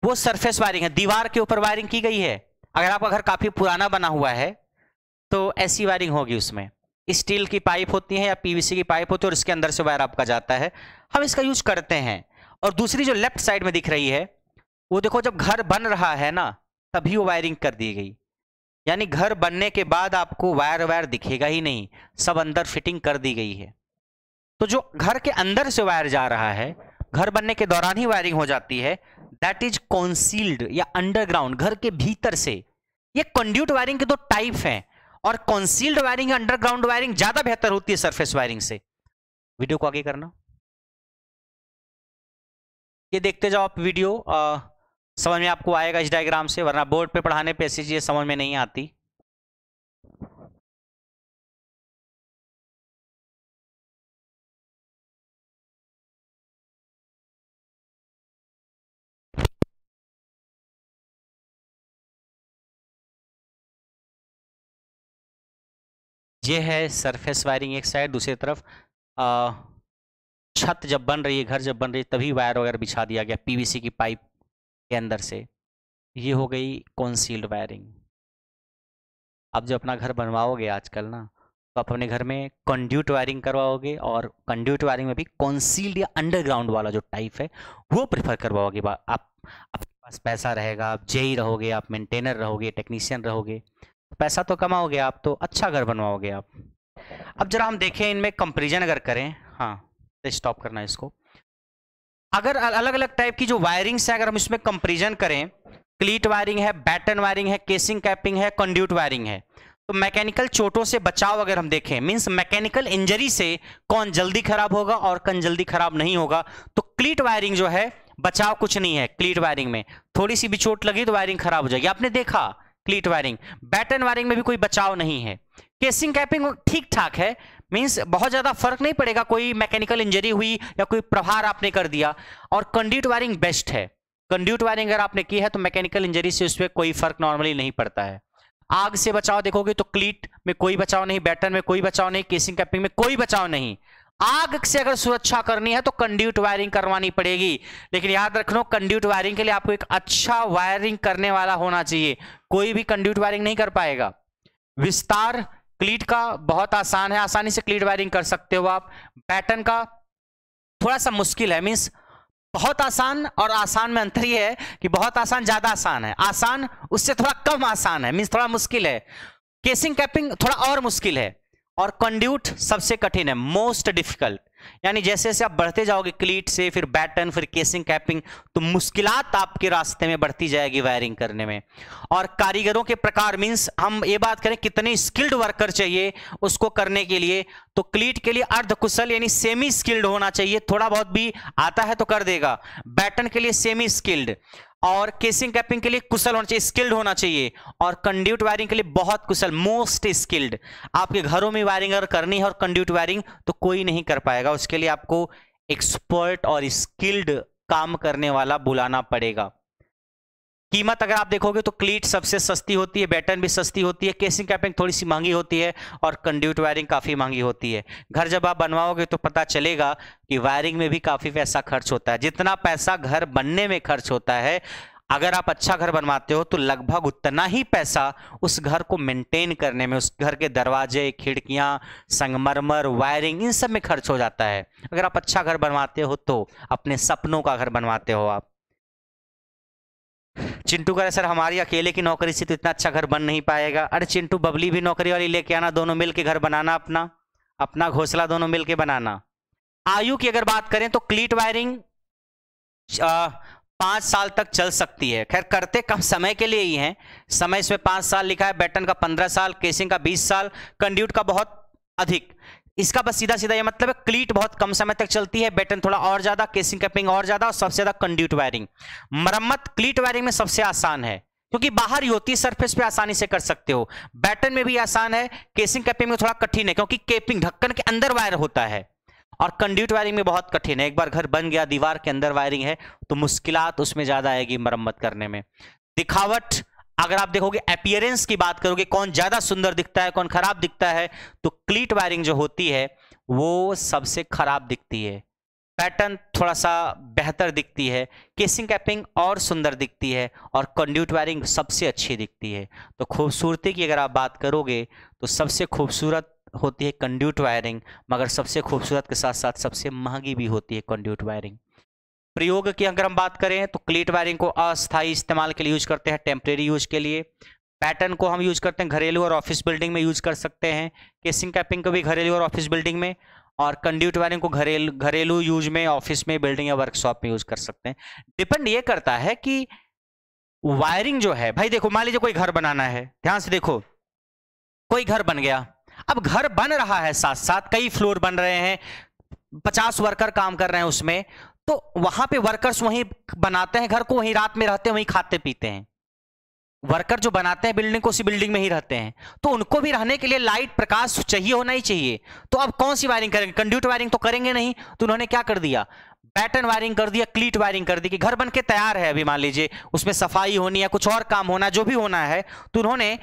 वो सरफेस वायरिंग है, दीवार के ऊपर वायरिंग की गई है। अगर आपका घर काफी पुराना बना हुआ है तो ऐसी वायरिंग होगी, उसमें स्टील की पाइप होती है या पीवीसी की पाइप होती है, और इसके अंदर से वायर आपका जाता है, हम इसका यूज करते हैं। और दूसरी जो लेफ्ट साइड में दिख रही है, वो देखो जब घर बन रहा है ना तभी वो वायरिंग कर दी गई, यानी घर बनने के बाद आपको वायर वायर दिखेगा ही नहीं, सब अंदर फिटिंग कर दी गई है। तो जो घर के अंदर से वायर जा रहा है, घर बनने के दौरान ही वायरिंग हो जाती है, दैट इज कॉन्सील्ड या अंडरग्राउंड, घर के भीतर से। ये कंड्यूट वायरिंग के दो टाइप हैं, और कॉन्सील्ड वायरिंग, अंडरग्राउंड वायरिंग ज्यादा बेहतर होती है सरफेस वायरिंग से। वीडियो को आगे करना। ये देखते जाओ आप वीडियो, समझ में आपको आएगा इस डायग्राम से, वरना बोर्ड पे पढ़ाने पे ऐसी चीजें समझ में नहीं आती। ये है सरफेस वायरिंग एक साइड, दूसरी तरफ छत जब बन रही है, घर जब बन रही है, तभी वायर वगैरह बिछा दिया गया पीवीसी की पाइप के अंदर से। ये हो गई कॉन्सील्ड वायरिंग। आप जो अपना घर बनवाओगे आजकल ना, तो आप अपने घर में कंड्यूट वायरिंग करवाओगे, और कंड्यूट वायरिंग में भी कॉन्सील्ड या अंडरग्राउंड वाला जो टाइप है वो प्रेफर करवाओगे। आप आपके पास पैसा रहेगा, आप जेई रहोगे, आप मेंटेनर रहोगे, टेक्नीशियन रहोगे, पैसा तो कमाओगे आप, तो अच्छा घर बनवाओगे आप। अब जरा हम देखें इनमें कंपेरिजन अगर करें, हाँ तो स्टॉप करना है इसको। अगर अलग अलग टाइप की जो वायरिंग्स है, अगर हम इसमें कंपेरिजन करें, क्लीट वायरिंग है, बैटन वायरिंग है, केसिंग कैपिंग है, कंड्यूट वायरिंग है, तो मैकेनिकल चोटों से बचाव अगर हम देखें, मींस मैकेनिकल इंजरी से कौन जल्दी खराब होगा और कौन जल्दी खराब नहीं होगा, तो क्लीट वायरिंग जो है बचाव कुछ नहीं है। क्लीट वायरिंग में थोड़ी सी भी चोट लगी तो वायरिंग खराब हो जाएगी, आपने देखा क्लीट वायरिंग। बैटन वायरिंग में भी कोई बचाव नहीं है। केसिंग कैपिंग ठीक ठाक है, मींस बहुत ज्यादा फर्क नहीं पड़ेगा, कोई मैकेनिकल इंजरी हुई या कोई प्रहार आपने कर दिया। और कंड्यूट वायरिंग बेस्ट है। कंड्यूट वायरिंग अगर आपने की है तो मैकेनिकल इंजरी से उस पर कोई फर्क नॉर्मली नहीं पड़ता है। आग से बचाव देखोगे तो क्लीट में कोई बचाव नहीं, बैटन में कोई बचाव नहीं, केसिंग कैपिंग में कोई बचाव नहीं। आग से अगर सुरक्षा करनी है तो कंड्यूट वायरिंग करवानी पड़ेगी, लेकिन याद रखना कंड्यूट वायरिंग के लिए आपको एक अच्छा वायरिंग करने वाला होना चाहिए। कोई भी कंड्यूट वायरिंग नहीं कर पाएगा। विस्तार क्लीट का बहुत आसान है, आसानी से क्लीट वायरिंग कर सकते हो आप। बैटन का थोड़ा सा मुश्किल है, मींस बहुत आसान और आसान में अंतर यह है कि बहुत आसान ज्यादा आसान है, आसान उससे थोड़ा कम आसान है, मींस थोड़ा मुश्किल है। केसिंग कैपिंग थोड़ा और मुश्किल है, और कंड्यूट सबसे कठिन है, मोस्ट डिफिकल्ट। यानी जैसे जैसे आप बढ़ते जाओगे क्लीट से, फिर बैटन, फिर केसिंग कैपिंग, तो मुश्किलात आपके रास्ते में बढ़ती जाएगी वायरिंग करने में। और कारीगरों के प्रकार, मींस हम ये बात करें कितने स्किल्ड वर्कर चाहिए उसको करने के लिए, तो क्लीट के लिए अर्धकुशल यानी सेमी स्किल्ड होना चाहिए, थोड़ा बहुत भी आता है तो कर देगा। बैटन के लिए सेमी स्किल्ड, और केसिंग कैपिंग के लिए कुशल होना चाहिए, स्किल्ड होना चाहिए। और कंड्यूट वायरिंग के लिए बहुत कुशल, मोस्ट स्किल्ड। आपके घरों में वायरिंग अगर करनी है और कंड्यूट वायरिंग, तो कोई नहीं कर पाएगा, उसके लिए आपको एक्सपर्ट और स्किल्ड काम करने वाला बुलाना पड़ेगा। कीमत अगर आप देखोगे तो क्लीट सबसे सस्ती होती है, बैटन भी सस्ती होती है, केसिंग कैपिंग थोड़ी सी महंगी होती है, और कंड्यूट वायरिंग काफ़ी महंगी होती है। घर जब आप बनवाओगे तो पता चलेगा कि वायरिंग में भी काफ़ी पैसा खर्च होता है। जितना पैसा घर बनने में खर्च होता है, अगर आप अच्छा घर बनवाते हो तो लगभग उतना ही पैसा उस घर को मेंटेन करने में, उस घर के दरवाजे, खिड़कियाँ, संगमरमर, वायरिंग, इन सब में खर्च हो जाता है। अगर आप अच्छा घर बनवाते हो तो, अपने सपनों का घर बनवाते हो आप। चिंटू कह रहे सर हमारी अकेले की नौकरी से तो इतना अच्छा घर बन नहीं पाएगा। अरे चिंटू, बबली भी नौकरी वाली लेके आना, दोनों मिलके घर बनाना, अपना अपना घोंसला दोनों मिलके बनाना। आयु की अगर बात करें तो क्लीट वायरिंग 5 साल तक चल सकती है। खैर करते कम समय के लिए ही हैं, समय इसमें 5 साल लिखा है, बैटन का 15 साल, केसिंग का 20 साल, कंड्यूट का बहुत अधिक। इसका बस सीधा सीधा ये मतलब है क्लीट बहुत कम समय तक चलती है, बैटन थोड़ा और ज्यादा, केसिंग कैपिंग और ज्यादा, और सबसे ज्यादा कंड्यूट वायरिंग। मरम्मत क्लीट वायरिंग में सबसे आसान है, क्योंकि बाहर ही होती है, सरफेस पे आसानी से कर सकते हो। बैटन में भी आसान है, केसिंग कैपिंग में थोड़ा कठिन है, क्योंकि केपिंग ढक्कन के अंदर वायर होता है। और कंड्यूट वायरिंग में बहुत कठिन है, एक बार घर बन गया, दीवार के अंदर वायरिंग है, तो मुश्किलात उसमें ज्यादा आएगी मरम्मत करने में। दिखावट अगर आप देखोगे, अपीयरेंस की बात करोगे, कौन ज्यादा सुंदर दिखता है, कौन खराब दिखता है, तो क्लीट वायरिंग जो होती है वो सबसे खराब दिखती है। पैटर्न थोड़ा सा बेहतर दिखती है, केसिंग कैपिंग और सुंदर दिखती है, और कंड्यूट वायरिंग सबसे अच्छी दिखती है। तो खूबसूरती की अगर आप बात करोगे तो सबसे खूबसूरत होती है कंड्यूट वायरिंग, मगर सबसे खूबसूरत के साथ साथ सबसे महंगी भी होती है कंड्यूट वायरिंग। प्रयोग की अगर हम बात करें तो क्लीट वायरिंग को अस्थायी इस्तेमाल के लिए यूज करते हैं, टेम्परेरी यूज के लिए। पैटर्न को हम यूज करते हैं घरेलू और ऑफिस बिल्डिंग में यूज कर सकते हैं। केसिंग कैपिंग को भी घरेलू और ऑफिस बिल्डिंग में, और कंड्यूट वायरिंग को घरेलू यूज में, ऑफिस में, बिल्डिंग या वर्कशॉप में यूज कर सकते हैं। डिपेंड ये करता है कि वायरिंग जो है, भाई देखो मान लीजिए कोई घर बनाना है, ध्यान से देखो, कोई घर बन गया, अब घर बन रहा है, साथ साथ कई फ्लोर बन रहे हैं, 50 वर्कर काम कर रहे हैं उसमें, तो वहां पे वर्कर्स वहीं बनाते हैं घर को, वहीं रात में रहते हैं, वहीं खाते पीते हैं। वर्कर जो बनाते हैं बिल्डिंग को, उसी बिल्डिंग में ही रहते हैं, तो उनको भी रहने के लिए लाइट प्रकाश चाहिए, होना ही चाहिए। तो अब कौन सी वायरिंग करेंगे? कंड्यूट वायरिंग तो करेंगे नहीं, तो उन्होंने क्या कर दिया, पैटर्न वायरिंग कर दिया, क्लीट वायरिंग कर दी। कि घर बन के तैयार है, अभी मान लीजिए उसमें सफाई होनी है, कुछ और काम होना, जो भी होना है, तो उन्होंने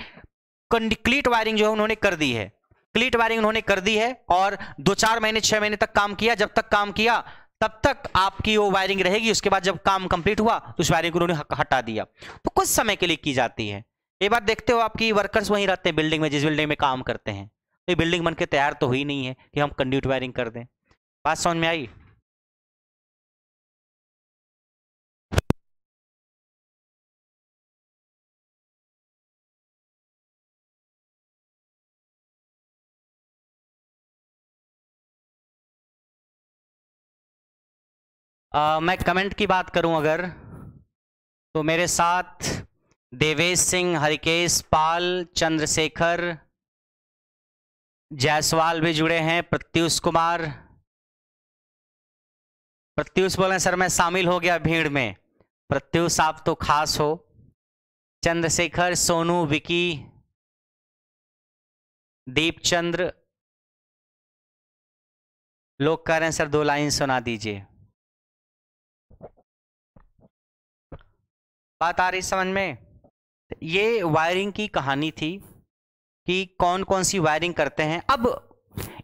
क्लीट वायरिंग जो है उन्होंने कर दी है। कंप्लीट वायरिंग उन्होंने कर दी है और 2-4 महीने 6 महीने तक काम किया। जब तक काम किया तब तक आपकी वो वायरिंग रहेगी, उसके बाद जब काम कंप्लीट हुआ तो उस वायरिंग को उन्होंने हटा दिया। तो कुछ समय के लिए की जाती है। ये बात देखते हो, आपकी वर्कर्स वहीं रहते हैं बिल्डिंग में, जिस बिल्डिंग में काम करते हैं, तो ये बिल्डिंग बन के तैयार तो हुई नहीं है कि हम कंड्यूट वायरिंग कर दें। बात समझ में आई? मैं कमेंट की बात करूं अगर, तो मेरे साथ देवेश सिंह, हरिकेश पाल, चंद्रशेखर जायसवाल भी जुड़े हैं, प्रत्युष कुमार। प्रत्युष बोले सर मैं शामिल हो गया भीड़ में। प्रत्युष आप तो खास हो। चंद्रशेखर, सोनू, विकी, दीपचंद्र लोग कह रहे हैं सर 2 लाइन सुना दीजिए। बात आ रही समझ में? ये वायरिंग की कहानी थी कि कौन कौन सी वायरिंग करते हैं। अब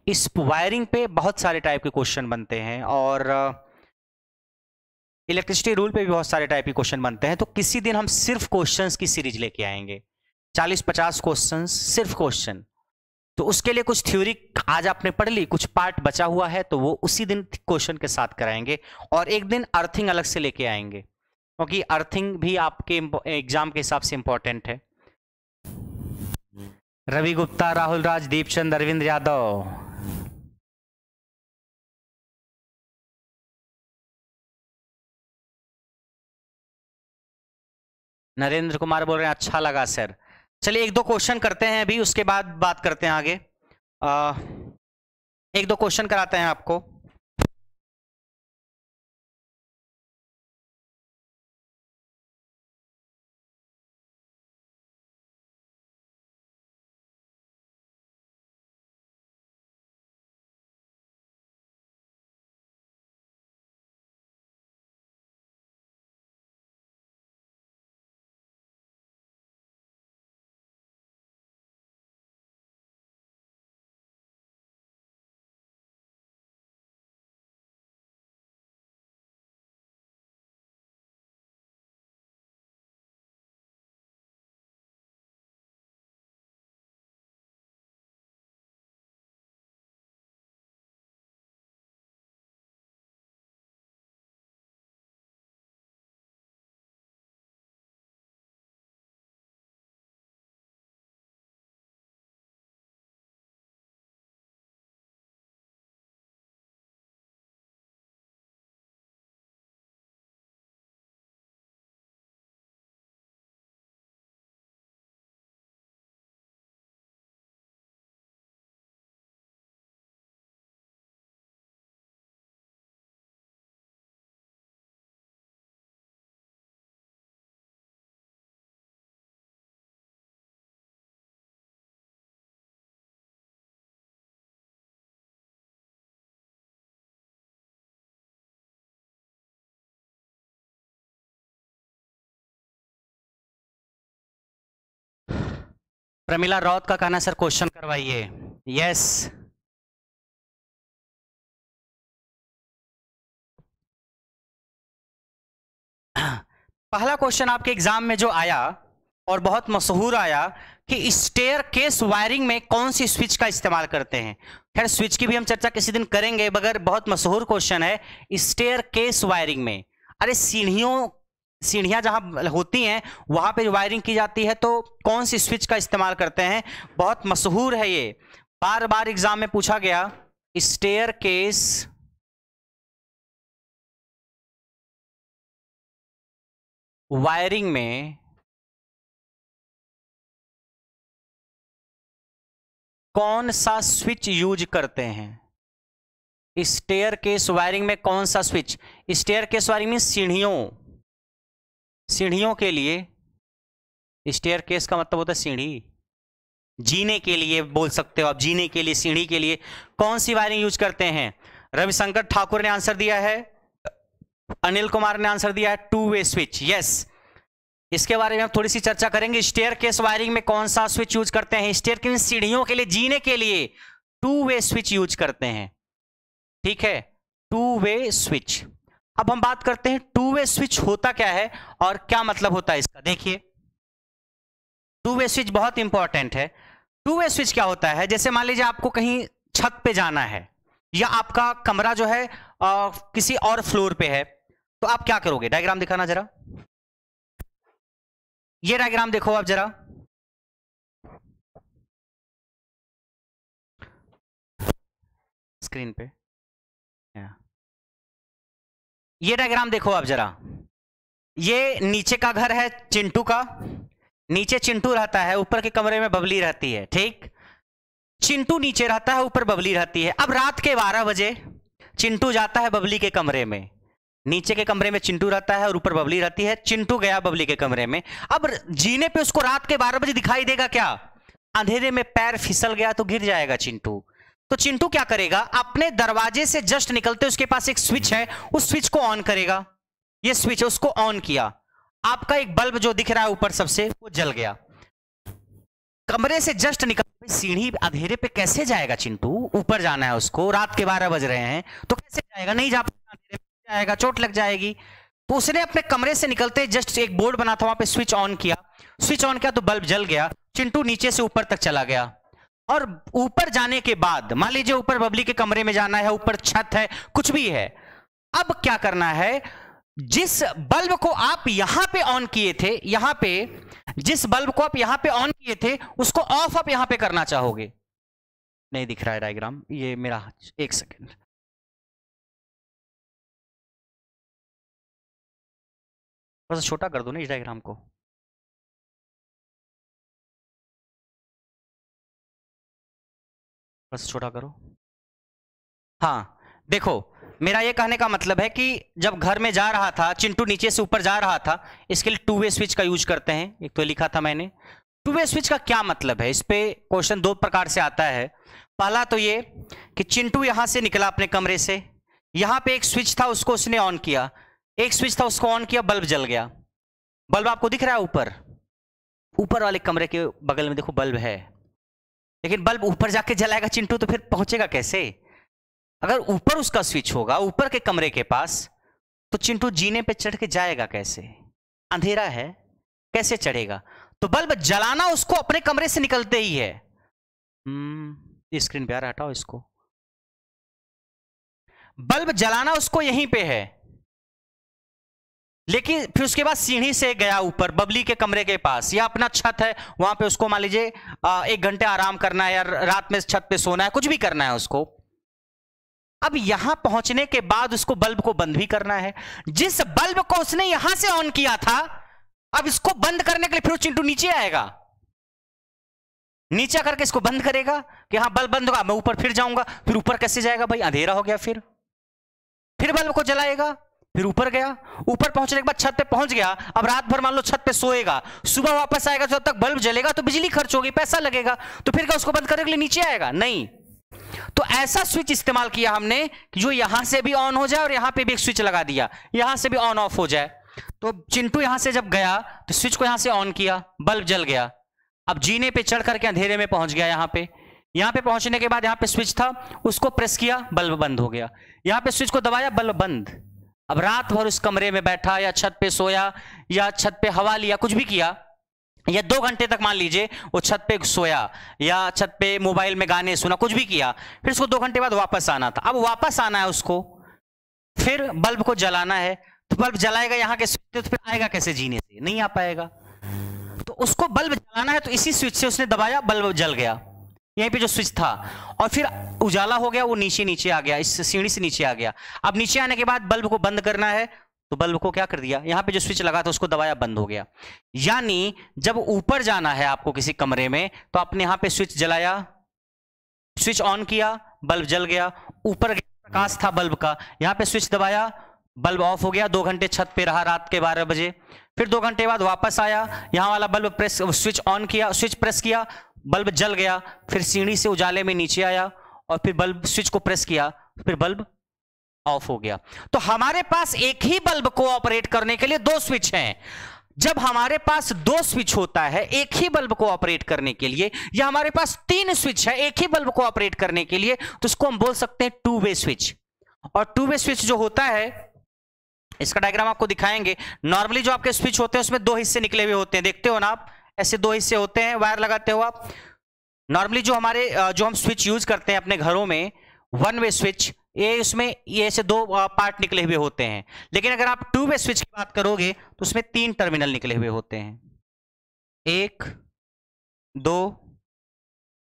इस वायरिंग पे बहुत सारे टाइप के क्वेश्चन बनते हैं और इलेक्ट्रिसिटी रूल पे भी बहुत सारे टाइप के क्वेश्चन बनते हैं। तो किसी दिन हम सिर्फ क्वेश्चंस की सीरीज लेके आएंगे, 40-50 क्वेश्चंस, सिर्फ क्वेश्चन। तो उसके लिए कुछ थ्योरी आज आपने पढ़ ली, कुछ पार्ट बचा हुआ है तो वो उसी दिन क्वेश्चन के साथ कराएंगे। और एक दिन अर्थिंग अलग से लेके आएंगे, क्योंकि अर्थिंग भी आपके एग्जाम के हिसाब से इंपॉर्टेंट है। रवि गुप्ता, राहुल राज, दीपचंद, अरविंद यादव। नरेंद्र कुमार बोल रहे हैं अच्छा लगा सर। चलिए 1-2 क्वेश्चन करते हैं अभी, उसके बाद बात करते हैं आगे। 1-2 क्वेश्चन कराते हैं आपको। प्रमिला राउत का कहना सर क्वेश्चन करवाइए। यस, पहला क्वेश्चन आपके एग्जाम में जो आया और बहुत मशहूर आया कि स्टेयर केस वायरिंग में कौन सी स्विच का इस्तेमाल करते हैं। खैर स्विच की भी हम चर्चा किसी दिन करेंगे, मगर बहुत मशहूर क्वेश्चन है स्टेयर केस वायरिंग में। अरे सीढ़ियां जहां होती हैं वहां पे वायरिंग की जाती है, तो कौन सी स्विच का इस्तेमाल करते हैं। बहुत मशहूर है ये, बार बार एग्जाम में पूछा गया। स्टेयर केस वायरिंग में कौन सा स्विच यूज करते हैं। स्टेयर केस वायरिंग में कौन सा स्विच। स्टेयर केस वायरिंग में सीढ़ियों के लिए, स्टेयर केस का मतलब होता है सीढ़ी, जीने के लिए बोल सकते हो आप, जीने के लिए, सीढ़ी के लिए कौन सी वायरिंग यूज करते हैं। रविशंकर ठाकुर ने आंसर दिया है, अनिल कुमार ने आंसर दिया है 2 वे स्विच। यस, इसके बारे में हम थोड़ी सी चर्चा करेंगे। स्टेयरकेस वायरिंग में कौन सा स्विच यूज करते हैं? स्टेयरकेस सीढ़ियों के लिए, जीने के लिए 2 वे स्विच यूज करते हैं, ठीक है, 2 वे स्विच। अब हम बात करते हैं 2 वे स्विच होता क्या है और क्या मतलब होता है इसका। देखिए 2 वे स्विच बहुत इंपॉर्टेंट है। 2 वे स्विच क्या होता है, जैसे मान लीजिए आपको कहीं छत पे जाना है या आपका कमरा जो है किसी और फ्लोर पे है, तो आप क्या करोगे? डायग्राम दिखाना जरा, ये डायग्राम देखो आप जरा, स्क्रीन पे ये डायग्राम देखो आप जरा। ये नीचे का घर है चिंटू का, नीचे चिंटू रहता है, ऊपर के कमरे में बबली रहती है, ठीक। चिंटू नीचे रहता है, ऊपर बबली रहती है। अब रात के 12 बजे चिंटू जाता है बबली के कमरे में, नीचे के कमरे में चिंटू रहता है और ऊपर बबली रहती है। चिंटू गया बबली के कमरे में, अब जीने पे उसको रात के 12 बजे दिखाई देगा क्या? अंधेरे में पैर फिसल गया तो गिर जाएगा चिंटू। तो चिंटू क्या करेगा, अपने दरवाजे से जस्ट निकलते उसके पास एक स्विच है, उस स्विच को ऑन करेगा। ये स्विच है, उसको ऑन किया, आपका एक बल्ब जो दिख रहा है ऊपर सबसे, वो जल गया। कमरे से जस्ट निकल, सीढ़ी अंधेरे पे कैसे जाएगा चिंटू? ऊपर जाना है उसको, रात के 12 बज रहे हैं, तो कैसे जाएगा? नहीं जा पाएगा, अंधेरे में जाएगा, चोट लग जाएगी। तो उसने अपने कमरे से निकलते जस्ट एक बोर्ड बना था वहां पे स्विच ऑन किया, स्विच ऑन किया तो बल्ब जल गया। चिंटू नीचे से ऊपर तक चला गया, और ऊपर जाने के बाद मान लीजिए ऊपर बबली के कमरे में जाना है, ऊपर छत है, कुछ भी है। अब क्या करना है, जिस बल्ब को आप यहां पे ऑन किए थे, यहां पे जिस बल्ब को आप यहां पे ऑन किए थे, उसको ऑफ आप यहां पे करना चाहोगे। नहीं दिख रहा है डायग्राम, ये मेरा, एक सेकेंड, बस छोटा कर दो ना इस डायग्राम को। बस छोटा करो। हाँ देखो, मेरा ये कहने का मतलब है कि जब घर में जा रहा था, चिंटू नीचे से ऊपर जा रहा था, इसके लिए 2 वे स्विच का यूज करते हैं। एक तो लिखा था मैंने। 2 वे स्विच का क्या मतलब है, इस पे क्वेश्चन 2 प्रकार से आता है। पहला तो ये कि चिंटू यहां से निकला अपने कमरे से, यहां पे एक स्विच था, उसको उसने ऑन किया, एक स्विच था उसको ऑन किया, बल्ब जल गया। बल्ब आपको दिख रहा है ऊपर, ऊपर वाले कमरे के बगल में देखो बल्ब है, लेकिन बल्ब ऊपर जाके जलाएगा चिंटू तो फिर पहुंचेगा कैसे? अगर ऊपर उसका स्विच होगा, ऊपर के कमरे के पास, तो चिंटू जीने पे चढ़ के जाएगा कैसे? अंधेरा है, कैसे चढ़ेगा? तो बल्ब जलाना उसको अपने कमरे से निकलते ही है। स्क्रीन पे आ रहा, हटाओ इसको। बल्ब जलाना उसको यहीं पे है, लेकिन फिर उसके बाद सीढ़ी से गया ऊपर बबली के कमरे के पास, या अपना छत है वहां पे उसको मान लीजिए 1 घंटे आराम करना है, या रात में छत पे सोना है, कुछ भी करना है उसको। अब यहां पहुंचने के बाद उसको बल्ब को बंद भी करना है। जिस बल्ब को उसने यहां से ऑन किया था, अब इसको बंद करने के लिए फिर चिंटू नीचे आएगा, नीचे करके इसको बंद करेगा कि हाँ बल्ब बंद होगा, मैं ऊपर फिर जाऊंगा। फिर ऊपर कैसे जाएगा भाई, अंधेरा हो गया। फिर बल्ब को जलाएगा, फिर ऊपर गया, ऊपर पहुंचने के बाद छत पे पहुंच गया। अब रात भर मान लो छत पे सोएगा, सुबह वापस आएगा, जब तक बल्ब जलेगा तो बिजली खर्च होगी, पैसा लगेगा, तो फिर क्या उसको बंद करने के लिए नीचे आएगा? नहीं। तो ऐसा स्विच इस्तेमाल किया हमने कि जो यहां से भी ऑन हो जाए और यहां पे भी एक स्विच लगा दिया, यहां से भी ऑन ऑफ हो जाए। तो चिंटू यहां से जब गया तो स्विच को यहां से ऑन किया, बल्ब जल गया। अब जीने पे चढ़ करके अंधेरे में पहुंच गया। यहां पे पहुंचने के बाद यहां पे स्विच था, उसको प्रेस किया, बल्ब बंद हो गया। यहां पे स्विच को दबाया, बल्ब बंद। अब रात भर उस कमरे में बैठा, या छत पे सोया, या छत पे हवा लिया, कुछ भी किया, या 2 घंटे तक मान लीजिए वो छत पे सोया, या छत पे मोबाइल में गाने सुना, कुछ भी किया। फिर उसको 2 घंटे बाद वापस आना था। अब वापस आना है उसको, फिर बल्ब को जलाना है, तो बल्ब जलाएगा यहाँ के स्विच, तो फिर आएगा कैसे जीने से? नहीं आ पाएगा। तो उसको बल्ब जलाना है, तो इसी स्विच से उसने दबाया, बल्ब जल गया, यहीं पे जो स्विच था, और फिर उजाला हो गया, वो नीचे आ गया, इस सीढ़ी से नीचे आ गया। अब नीचे आने के बाद बल्ब को बंद करना है, तो बल्ब को क्या कर दिया, यहां पे जो स्विच लगा था उसको दबाया, बंद हो गया। यानी जब ऊपर जाना है आपको किसी कमरे में, तो आपने यहां पे स्विच जलाया, स्विच ऑन किया, बल्ब जल गया, ऊपर प्रकाश था बल्ब का, यहां पे स्विच दबाया, बल्ब ऑफ हो गया। 2 घंटे छत पे रहा रात के 12 बजे। फिर 2 घंटे बाद वापस आया, यहां वाला बल्ब प्रेस, स्विच ऑन किया, स्विच प्रेस किया, बल्ब जल गया। फिर सीढ़ी से उजाले में नीचे आया, और फिर बल्ब स्विच को प्रेस किया, फिर बल्ब ऑफ हो गया। तो हमारे पास एक ही बल्ब को ऑपरेट करने के लिए 2 स्विच हैं। जब हमारे पास दो स्विच होता है एक ही बल्ब को ऑपरेट करने के लिए, या हमारे पास तीन स्विच है एक ही बल्ब को ऑपरेट करने के लिए, तो इसको हम बोल सकते हैं टू वे स्विच। और टू वे स्विच जो होता है, इसका डायग्राम आपको दिखाएंगे। नॉर्मली जो आपके स्विच होते हैं उसमें दो हिस्से निकले हुए होते हैं, देखते हो ना आप, ऐसे दो हिस्से होते हैं, वायर लगाते हो आप। नॉर्मली जो हम स्विच यूज करते हैं अपने घरों में, वन वे स्विच, ये इसमें ये ऐसे दो पार्ट निकले हुए होते हैं। लेकिन अगर आप टू वे स्विच की बात करोगे तो उसमें तीन टर्मिनल निकले हुए होते हैं, एक, दो,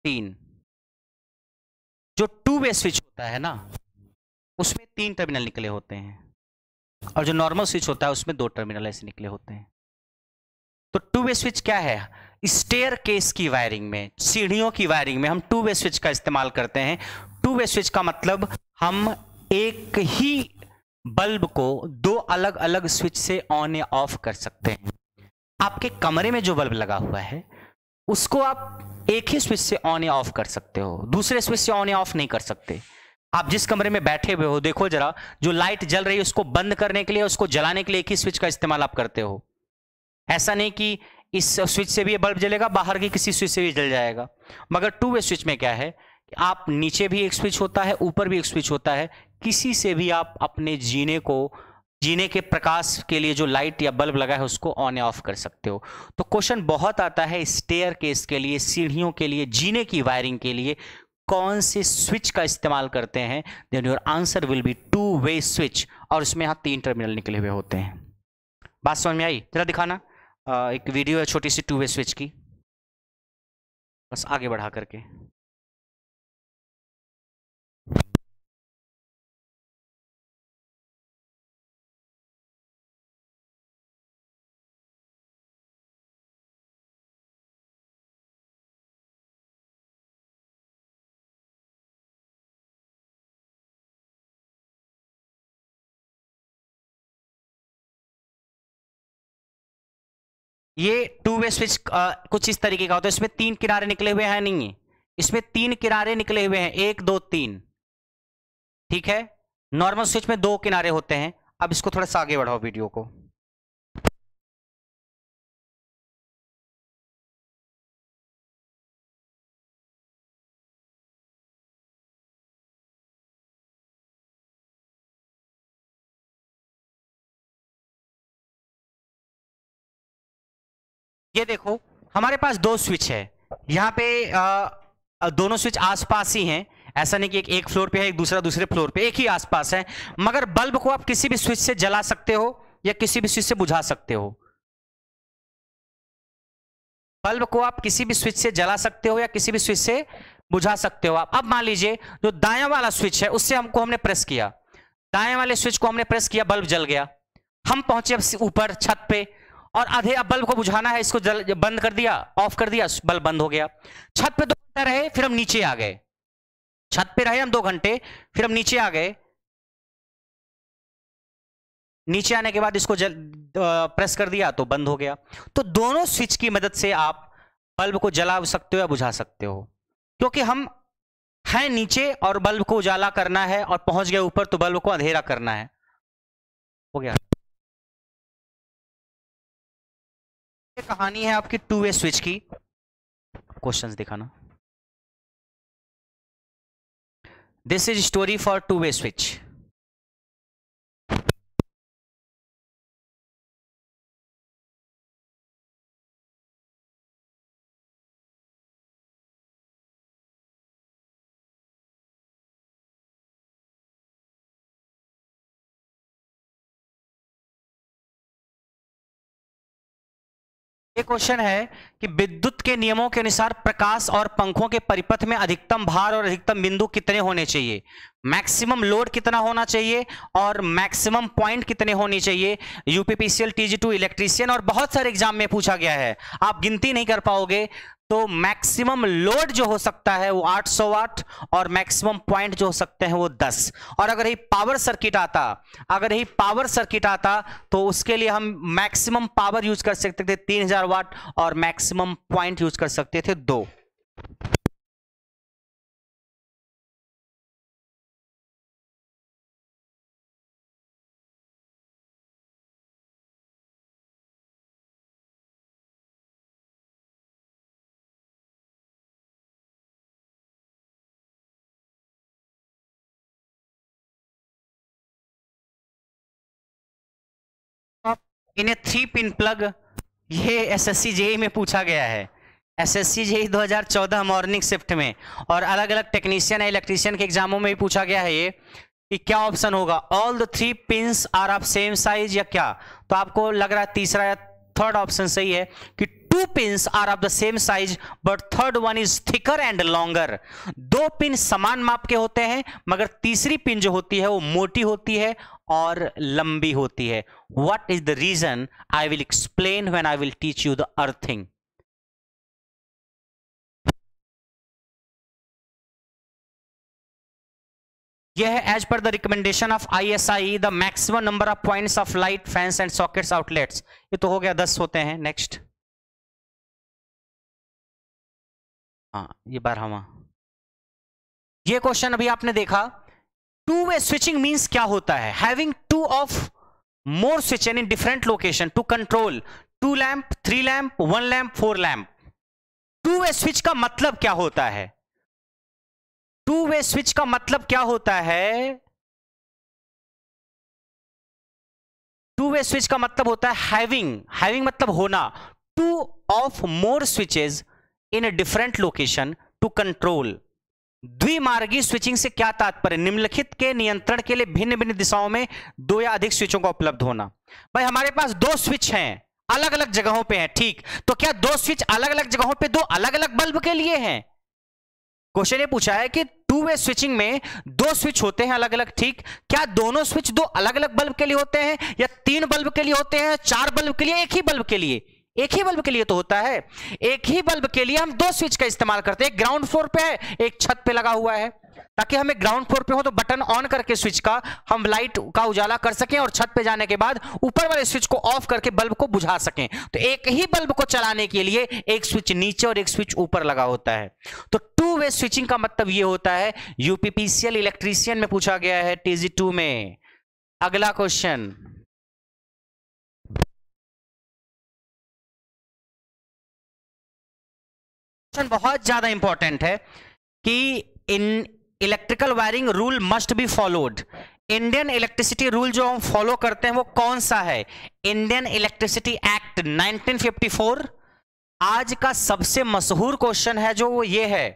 तीन। जो टू वे स्विच होता है ना उसमें तीन टर्मिनल निकले होते हैं, और जो नॉर्मल स्विच होता है उसमें दो टर्मिनल ऐसे निकले होते हैं। तो टू वे स्विच क्या है? स्टेयर केस की वायरिंग में, सीढ़ियों की वायरिंग में हम टू वे स्विच का इस्तेमाल करते हैं। टू वे स्विच का मतलब हम एक ही बल्ब को दो अलग अलग स्विच से ऑन या ऑफ कर सकते हैं। आपके कमरे में जो बल्ब लगा हुआ है उसको आप एक ही स्विच से ऑन या ऑफ कर सकते हो, दूसरे स्विच से ऑन या ऑफ नहीं कर सकते। आप जिस कमरे में बैठे हुए हो, देखो जरा, जो लाइट जल रही है उसको बंद करने के लिए, उसको जलाने के लिए एक ही स्विच का इस्तेमाल आप करते हो। ऐसा नहीं कि इस स्विच से भी ये बल्ब जलेगा, बाहर की किसी स्विच से भी जल जाएगा। मगर टू वे स्विच में क्या है कि आप नीचे भी एक स्विच होता है, ऊपर भी एक स्विच होता है, किसी से भी आप अपने जीने के प्रकाश के लिए जो लाइट या बल्ब लगा है उसको ऑन या ऑफ कर सकते हो। तो क्वेश्चन बहुत आता है स्टेयर केस के लिए, सीढ़ियों के लिए, जीने की वायरिंग के लिए कौन से स्विच का इस्तेमाल करते हैं, then your answer will be two way switch. और उसमें यहां तीन टर्मिनल निकले हुए होते हैं। बात समझ में आई? जरा दिखाना, एक वीडियो है छोटी सी टू वे स्विच की, बस आगे बढ़ा करके। ये टू वे स्विच कुछ इस तरीके का होता है। इसमें तीन किनारे निकले हुए हैं, नहीं है, इसमें तीन किनारे निकले हुए हैं, एक, दो, तीन, ठीक है। नॉर्मल स्विच में दो किनारे होते हैं। अब इसको थोड़ा सा आगे बढ़ाओ वीडियो को। ये देखो, हमारे पास दो स्विच है यहाँ पे, दोनों स्विच आसपास ही हैं। ऐसा नहीं कि एक फ्लोर पे है, एक दूसरा दूसरे फ्लोर पे, एक ही आसपास है। मगर बल्ब को आप किसी भी स्विच से जला सकते हो या किसी भी स्विच से बुझा सकते हो। बल्ब को आप किसी भी स्विच से जला सकते हो या किसी भी स्विच से बुझा सकते हो आप। अब मान लीजिए जो दायां वाला स्विच है उससे हमने प्रेस किया, दाएं वाले स्विच को हमने प्रेस किया, बल्ब जल गया। हम पहुंचे अब ऊपर छत पे, और आधे अब बल्ब को बुझाना है, इसको बंद कर दिया, ऑफ कर दिया, बल्ब बंद हो गया। छत पे 2 घंटा रहे, फिर हम नीचे आ गए। छत पे रहे हम 2 घंटे, फिर हम नीचे आ गए। नीचे आने के बाद इसको प्रेस कर दिया तो बंद हो गया। तो दोनों स्विच की मदद से आप बल्ब को जला सकते हो या बुझा सकते हो, क्योंकि हम हैं नीचे और बल्ब को उजाला करना है, और पहुंच गए ऊपर तो बल्ब को अंधेरा करना है। हो गया। ये कहानी है आपकी टू वे स्विच की। क्वेश्चंस दिखाना। This is story for to way switch. ये क्वेश्चन है कि विद्युत के नियमों के अनुसार प्रकाश और पंखों के परिपथ में अधिकतम भार और अधिकतम बिंदु कितने होने चाहिए, मैक्सिमम लोड कितना होना चाहिए, और मैक्सिमम पॉइंट कितने होनी चाहिए। यूपीपीसीएल, टीजी2, इलेक्ट्रीशियन और बहुत सारे एग्जाम में पूछा गया है, आप गिनती नहीं कर पाओगे। तो मैक्सिमम लोड जो हो सकता है वो 800 वाट, और मैक्सिमम पॉइंट जो हो सकते हैं वो 10। और अगर ही पावर सर्किट आता तो उसके लिए हम मैक्सिमम पावर यूज कर सकते थे 3000 वाट, और मैक्सिमम पॉइंट यूज कर सकते थे 2। इन ए 3 पिन प्लग। ये एसएससी जेई में पूछा गया है, एसएससी जेई 2014 मॉर्निंग शिफ्ट में, और अलग अलग टेक्नीशियन या इलेक्ट्रीशियन के एग्जामों में भी पूछा गया है ये कि क्या ऑप्शन होगा, all the 3 pins are of same size या क्या। तो आपको लग रहा है तीसरा या थर्ड ऑप्शन सही है कि 2 pins are of the same size but third one is thicker and longer. 2 pin समान माप के होते हैं मगर तीसरी पिन जो होती है वो मोटी होती है और लंबी होती है। What is the reason I will explain when I will teach you the earthing. यह है as per the recommendation of ISI the maximum number of points of light fans and sockets outlets. ये तो हो गया 10 होते हैं। नेक्स्ट, हाँ ये 12वां। ये क्वेश्चन अभी आपने देखा, 2 वे स्विचिंग मींस क्या होता है, having 2 of more switch in different location to control 2 lamp, 3 lamp, 1 lamp, 4 lamp. 2 way switch का मतलब क्या होता है, 2 वे स्विच का मतलब क्या होता है, 2 वे स्विच का मतलब होता है हैविंग मतलब होना, 2 of more switches in a different location to control. द्विमार्गी स्विचिंग से क्या तात्पर्य, निम्नलिखित के नियंत्रण के लिए भिन्न भिन्न दिशाओं में 2 या अधिक स्विचों का उपलब्ध होना। भाई हमारे पास 2 स्विच हैं, अलग अलग जगहों पे हैं, ठीक, तो क्या 2 स्विच अलग अलग जगहों पे 2 अलग अलग बल्ब के लिए हैं। क्वेश्चन ये पूछा है कि 2 वे स्विचिंग में 2 स्विच होते हैं अलग अलग, ठीक, क्या दोनों स्विच 2 अलग अलग बल्ब के लिए होते हैं या 3 बल्ब के लिए होते हैं, 4 बल्ब के लिए, एक ही बल्ब के लिए, एक ही बल्ब के लिए तो होता है। एक ही बल्ब के लिए हम 2 स्विच का इस्तेमाल करते हैं, एक ग्राउंड फ्लोर पे है, एक छत पे लगा हुआ है, ताकि हमें ग्राउंड फ्लोर पे हो तो बटन ऑन करके स्विच का हम लाइट का उजाला कर सकें और छत पे जाने के बाद ऊपर वाले स्विच को ऑफ करके बल्ब को बुझा सकें। तो एक ही बल्ब को चलाने के लिए एक स्विच नीचे और एक स्विच ऊपर लगा होता है। तो 2 वे स्विचिंग का मतलब यह होता है। यूपीपीसीएल इलेक्ट्रीशियन में पूछा गया है, TG2 में। अगला क्वेश्चन, बहुत ज्यादा इंपॉर्टेंट है कि in electrical wiring rule must be followed. Indian electricity rule जो हम फॉलो करते हैं वो कौन सा है, इंडियन इलेक्ट्रिसिटी एक्ट 1954। आज का सबसे मशहूर क्वेश्चन है जो वो ये है,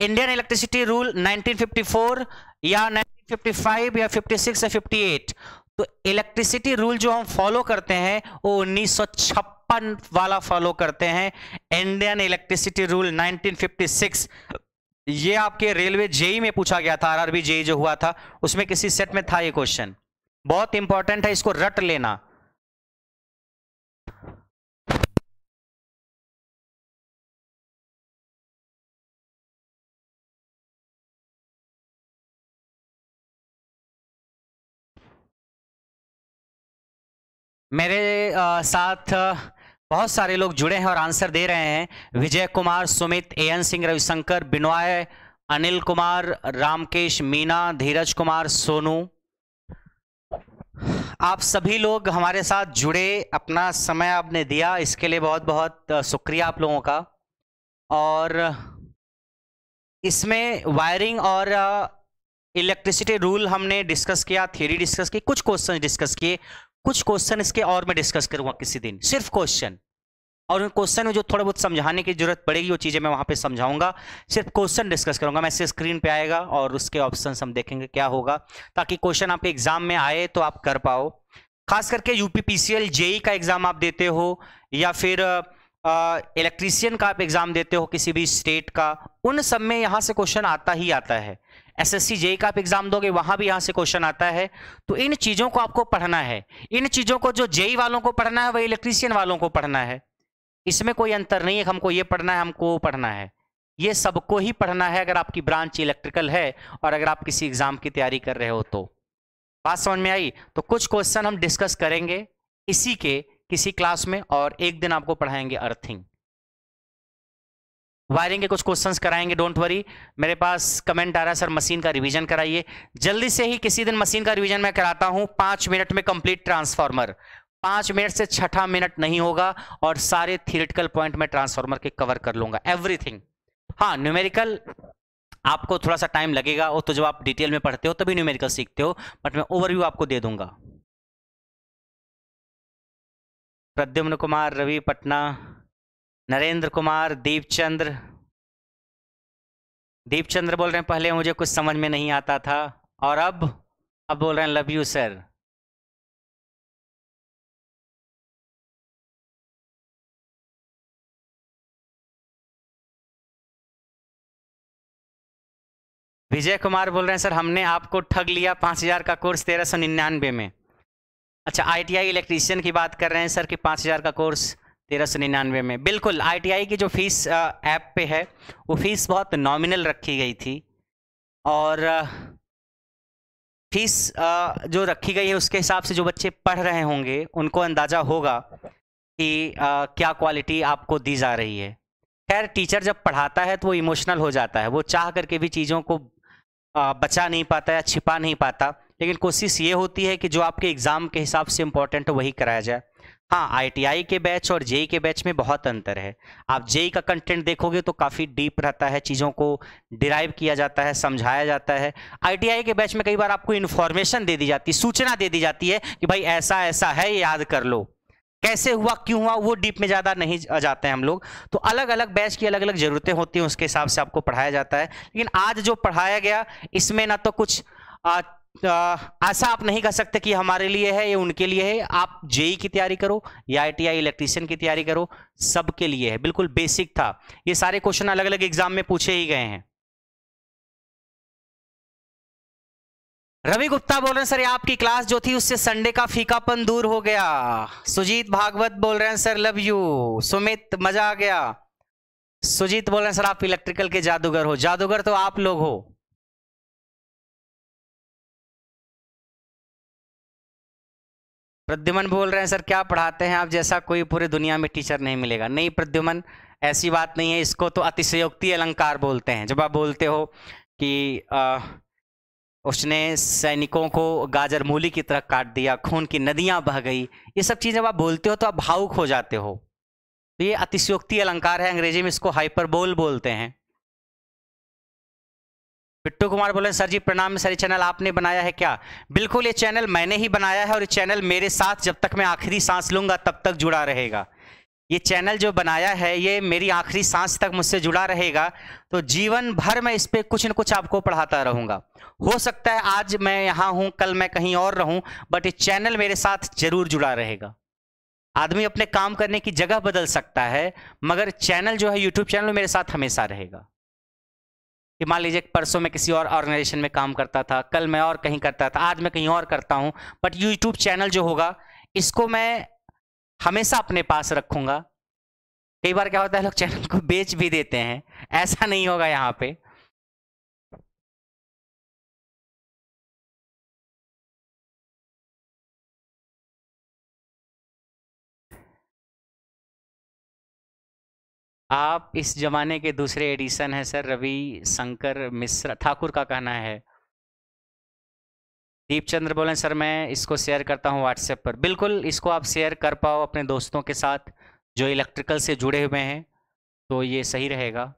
इंडियन इलेक्ट्रिसिटी रूल 1954 या 1955 या 56 या 58। तो इलेक्ट्रिसिटी रूल जो हम फॉलो करते हैं वो 1956 वाला फॉलो करते हैं, इंडियन इलेक्ट्रिसिटी रूल 1956। ये आपके रेलवे जेई में पूछा गया था, आरआरबी जेई जो हुआ था उसमें किसी सेट में था ये क्वेश्चन, बहुत इंपॉर्टेंट है, इसको रट लेना। मेरे साथ बहुत सारे लोग जुड़े हैं और आंसर दे रहे हैं। विजय कुमार, सुमित, एएन सिंह, रविशंकर, बिनॉय, अनिल कुमार, रामकेश, मीना, धीरज कुमार, सोनू, आप सभी लोग हमारे साथ जुड़े, अपना समय आपने दिया, इसके लिए बहुत बहुत शुक्रिया आप लोगों का। और इसमें वायरिंग और इलेक्ट्रिसिटी रूल हमने डिस्कस किया, थ्योरी डिस्कस की, कुछ क्वेश्चन डिस्कस किए, कुछ क्वेश्चन इसके और मैं डिस्कस करूंगा किसी दिन, सिर्फ क्वेश्चन, और उन क्वेश्चन में जो थोड़ा बहुत समझाने की जरूरत पड़ेगी वो चीजें मैं वहां पे समझाऊंगा, सिर्फ क्वेश्चन डिस्कस करूंगा। मैसेज स्क्रीन पे आएगा और उसके ऑप्शंस हम देखेंगे क्या होगा, ताकि क्वेश्चन आपके एग्जाम में आए तो आप कर पाओ। खास करके यूपीपीसीएल जेई का एग्जाम आप देते हो या फिर इलेक्ट्रीशियन का आप एग्जाम देते हो किसी भी स्टेट का, उन सब में यहाँ से क्वेश्चन आता ही आता है। एसएससी जेई का आप एग्जाम दोगे वहां भी यहां से क्वेश्चन आता है। तो इन चीजों को आपको पढ़ना है, इन चीजों को जो जेई वालों को पढ़ना है वही इलेक्ट्रीशियन वालों को पढ़ना है। इसमें कोई अंतर नहीं है हमको ये पढ़ना है हमको वो पढ़ना है, ये सबको ही पढ़ना है अगर आपकी ब्रांच इलेक्ट्रिकल है और अगर आप किसी एग्जाम की तैयारी कर रहे हो तो। बात समझ में आई? तो कुछ क्वेश्चन हम डिस्कस करेंगे इसी के किसी क्लास में, और एक दिन आपको पढ़ाएंगे अर्थिंग, वायरिंग के कुछ क्वेश्चंस कराएंगे, डोंट वरी। मेरे पास कमेंट आ रहा है सर मशीन का रिवीजन कराइए, जल्दी से ही किसी दिन मशीन का रिवीजन मैं कराता हूं। 5 मिनट में कंप्लीट ट्रांसफार्मर, 5 मिनट से छठा मिनट नहीं होगा, और सारे थियोरेटिकल पॉइंट में ट्रांसफार्मर के कवर कर लूंगा, एवरीथिंग। हाँ, न्यूमेरिकल आपको थोड़ा सा टाइम लगेगा, वो तो जब आप डिटेल में पढ़ते हो तभी न्यूमेरिकल सीखते हो, बट मैं ओवरव्यू आपको दे दूंगा। प्रद्युम्न कुमार, रवि पटना, नरेंद्र कुमार, दीपचंद्र। दीपचंद्र बोल रहे हैं पहले मुझे कुछ समझ में नहीं आता था और अब बोल रहे हैं love you sir. Vijay Kumar बोल रहे हैं सर हमने आपको ठग लिया 5,000 का कोर्स 1399 में। अच्छा, आईटीआई इलेक्ट्रीशियन की बात कर रहे हैं सर कि 5,000 का कोर्स 1399 में। बिल्कुल, आईटीआई की जो फीस ऐप पे है वो फीस बहुत नॉमिनल रखी गई थी और फीस जो रखी गई है उसके हिसाब से जो बच्चे पढ़ रहे होंगे उनको अंदाज़ा होगा कि क्या क्वालिटी आपको दी जा रही है। खैर, टीचर जब पढ़ाता है तो वो इमोशनल हो जाता है, वो चाह करके भी चीज़ों को बचा नहीं पाता या छिपा नहीं पाता, लेकिन कोशिश ये होती है कि जो आपके एग्ज़ाम के हिसाब से इम्पोर्टेंट हो वही कराया जाए। हाँ, आईटीआई के बैच और जेई के बैच में बहुत अंतर है। आप जेई का कंटेंट देखोगे तो काफ़ी डीप रहता है, चीज़ों को डिराइव किया जाता है, समझाया जाता है। आईटीआई के बैच में कई बार आपको इन्फॉर्मेशन दे दी जाती है, सूचना दे दी जाती है कि भाई ऐसा ऐसा है, याद कर लो। कैसे हुआ, क्यों हुआ, वो डीप में ज़्यादा नहीं जाते हैं हम लोग। तो अलग अलग बैच की अलग अलग ज़रूरतें होती हैं, उसके हिसाब से आपको पढ़ाया जाता है। लेकिन आज जो पढ़ाया गया इसमें ना तो कुछ ऐसा आप नहीं कह सकते कि हमारे लिए है या उनके लिए है। आप जेई की तैयारी करो या आईटीआई इलेक्ट्रीशियन की तैयारी करो, सबके लिए है। बिल्कुल बेसिक था, ये सारे क्वेश्चन अलग अलग एग्जाम में पूछे ही गए हैं। रवि गुप्ता बोल रहे हैं सर आपकी क्लास जो थी उससे संडे का फीकापन दूर हो गया। सुजीत भागवत बोल रहे हैं सर लव यू। सुमित मजा आ गया। सुजीत बोल रहे हैं सर आप इलेक्ट्रिकल के जादूगर हो। जादूगर तो आप लोग हो। प्रद्युमन बोल रहे हैं सर क्या पढ़ाते हैं आप जैसा कोई पूरी दुनिया में टीचर नहीं मिलेगा। नहीं प्रद्युमन, ऐसी बात नहीं है, इसको तो अतिशयोक्ति अलंकार बोलते हैं। जब आप बोलते हो कि उसने सैनिकों को गाजर मूली की तरह काट दिया, खून की नदियां बह गई, ये सब चीज़ जब आप बोलते हो तो आप भावुक हो जाते हो। तो ये अतिशयोक्ति अलंकार है, अंग्रेजी में इसको हाइपरबोल बोलते हैं। बिट्टू कुमार बोले सर जी प्रणाम, सर चैनल आपने बनाया है क्या? बिल्कुल, ये चैनल मैंने ही बनाया है और ये चैनल मेरे साथ जब तक मैं आखिरी सांस लूंगा तब तक जुड़ा रहेगा। ये चैनल जो बनाया है ये मेरी आखिरी सांस तक मुझसे जुड़ा रहेगा, तो जीवन भर मैं इस पर कुछ न कुछ आपको पढ़ाता रहूंगा। हो सकता है आज मैं यहाँ हूँ, कल मैं कहीं और रहूँ, बट ये चैनल मेरे साथ जरूर जुड़ा रहेगा। आदमी अपने काम करने की जगह बदल सकता है, मगर चैनल जो है यूट्यूब चैनल मेरे साथ हमेशा रहेगा। कि मान लीजिए परसों मैं किसी और ऑर्गेनाइजेशन में काम करता था, कल मैं और कहीं करता था, आज मैं कहीं और करता हूँ, बट यूट्यूब चैनल जो होगा इसको मैं हमेशा अपने पास रखूंगा। कई बार क्या होता है लोग चैनल को बेच भी देते हैं, ऐसा नहीं होगा यहाँ पे। आप इस जमाने के दूसरे एडिशन है सर, रवि शंकर मिश्रा ठाकुर का कहना है। दीपचंद्र बोले सर मैं इसको शेयर करता हूँ व्हाट्सएप पर। बिल्कुल, इसको आप शेयर कर पाओ अपने दोस्तों के साथ जो इलेक्ट्रिकल से जुड़े हुए हैं, तो ये सही रहेगा।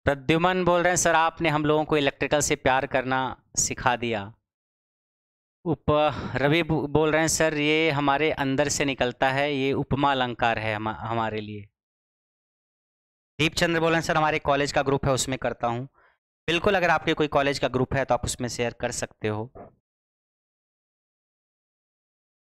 प्रद्युमन बोल रहे हैं सर आपने हम लोगों को इलेक्ट्रिकल से प्यार करना सिखा दिया। उप रवि बोल रहे हैं सर ये हमारे अंदर से निकलता है, ये उपमा अलंकार है हमारे लिए। दीपचंद्र बोल रहे हैं सर हमारे कॉलेज का ग्रुप है उसमें करता हूँ। बिल्कुल, अगर आपके कोई कॉलेज का ग्रुप है तो आप उसमें शेयर कर सकते हो।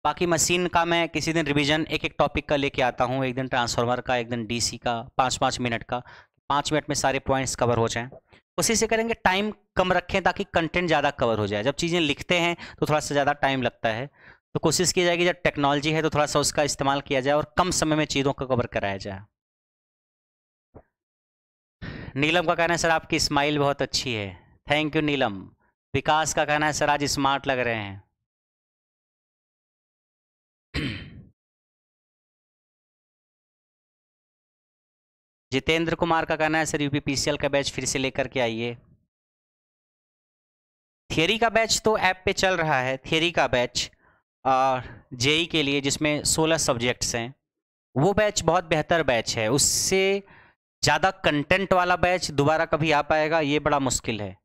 बाकी मशीन का मैं किसी दिन रिवीजन एक एक टॉपिक का लेके आता हूँ, एक दिन ट्रांसफार्मर का, एक दिन डीसी का, 5-5 मिनट का, 5 मिनट में सारे पॉइंट्स कवर हो जाएं। कोशिश ये करेंगे टाइम कम रखें ताकि कंटेंट ज़्यादा कवर हो जाए। जब चीज़ें लिखते हैं तो थोड़ा सा ज़्यादा टाइम लगता है, तो कोशिश की जाएगी जब टेक्नोलॉजी है तो थोड़ा सा उसका इस्तेमाल किया जाए और कम समय में चीज़ों को कवर कराया जाए। नीलम का कहना है सर आपकी स्माइल बहुत अच्छी है। थैंक यू नीलम। विकास का कहना है सर आज स्मार्ट लग रहे हैं। जितेंद्र कुमार का कहना है सर यूपीपीसीएल का बैच फिर से लेकर के आइए। थियरी का बैच तो ऐप पे चल रहा है, थियरी का बैच जेई के लिए जिसमें 16 सब्जेक्ट्स हैं, वो बैच बहुत बेहतर बैच है। उससे ज़्यादा कंटेंट वाला बैच दोबारा कभी आ पाएगा ये बड़ा मुश्किल है।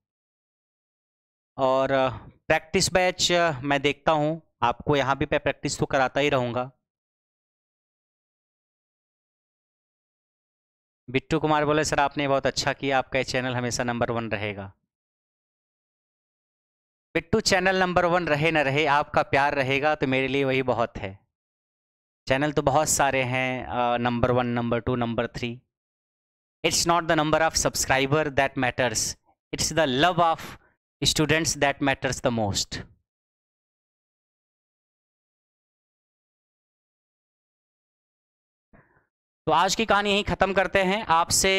और प्रैक्टिस बैच मैं देखता हूँ, आपको यहाँ भी मैं प्रैक्टिस तो कराता ही रहूँगा। बिट्टू कुमार बोले सर आपने बहुत अच्छा किया, आपका चैनल हमेशा नंबर 1 रहेगा। बिट्टू चैनल नंबर 1 रहे न रहे, आपका प्यार रहेगा तो मेरे लिए वही बहुत है। चैनल तो बहुत सारे हैं, number 1, number 2, number 3। It's not the number of subscriber that matters, it's the love of students that matters the most. तो आज की कहानी यहीं ख़त्म करते हैं। आपसे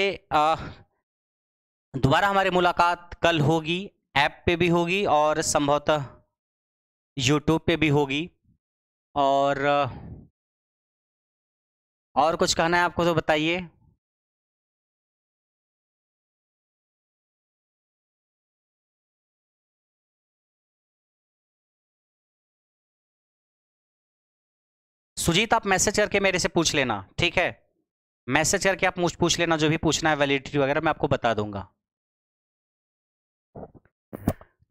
दोबारा हमारी मुलाकात कल होगी, ऐप पे भी होगी और संभवतः यूट्यूब पे भी होगी। और कुछ कहना है आपको तो बताइए। सुजीत आप मैसेज करके मेरे से पूछ लेना, ठीक है? मैसेज करके आप मुझ पूछ लेना, जो भी पूछना है वैलिडिटी वगैरह मैं आपको बता दूंगा।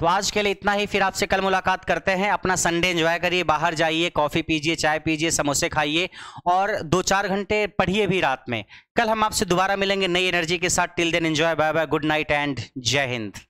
तो आज के लिए इतना ही, फिर आपसे कल मुलाकात करते हैं। अपना संडे एंजॉय करिए, बाहर जाइए, कॉफ़ी पीजिए, चाय पीजिए, समोसे खाइए और 2-4 घंटे पढ़िए भी रात में। कल हम आपसे दोबारा मिलेंगे नई एनर्जी के साथ। Till then enjoy, bye bye, good night and जय हिंद।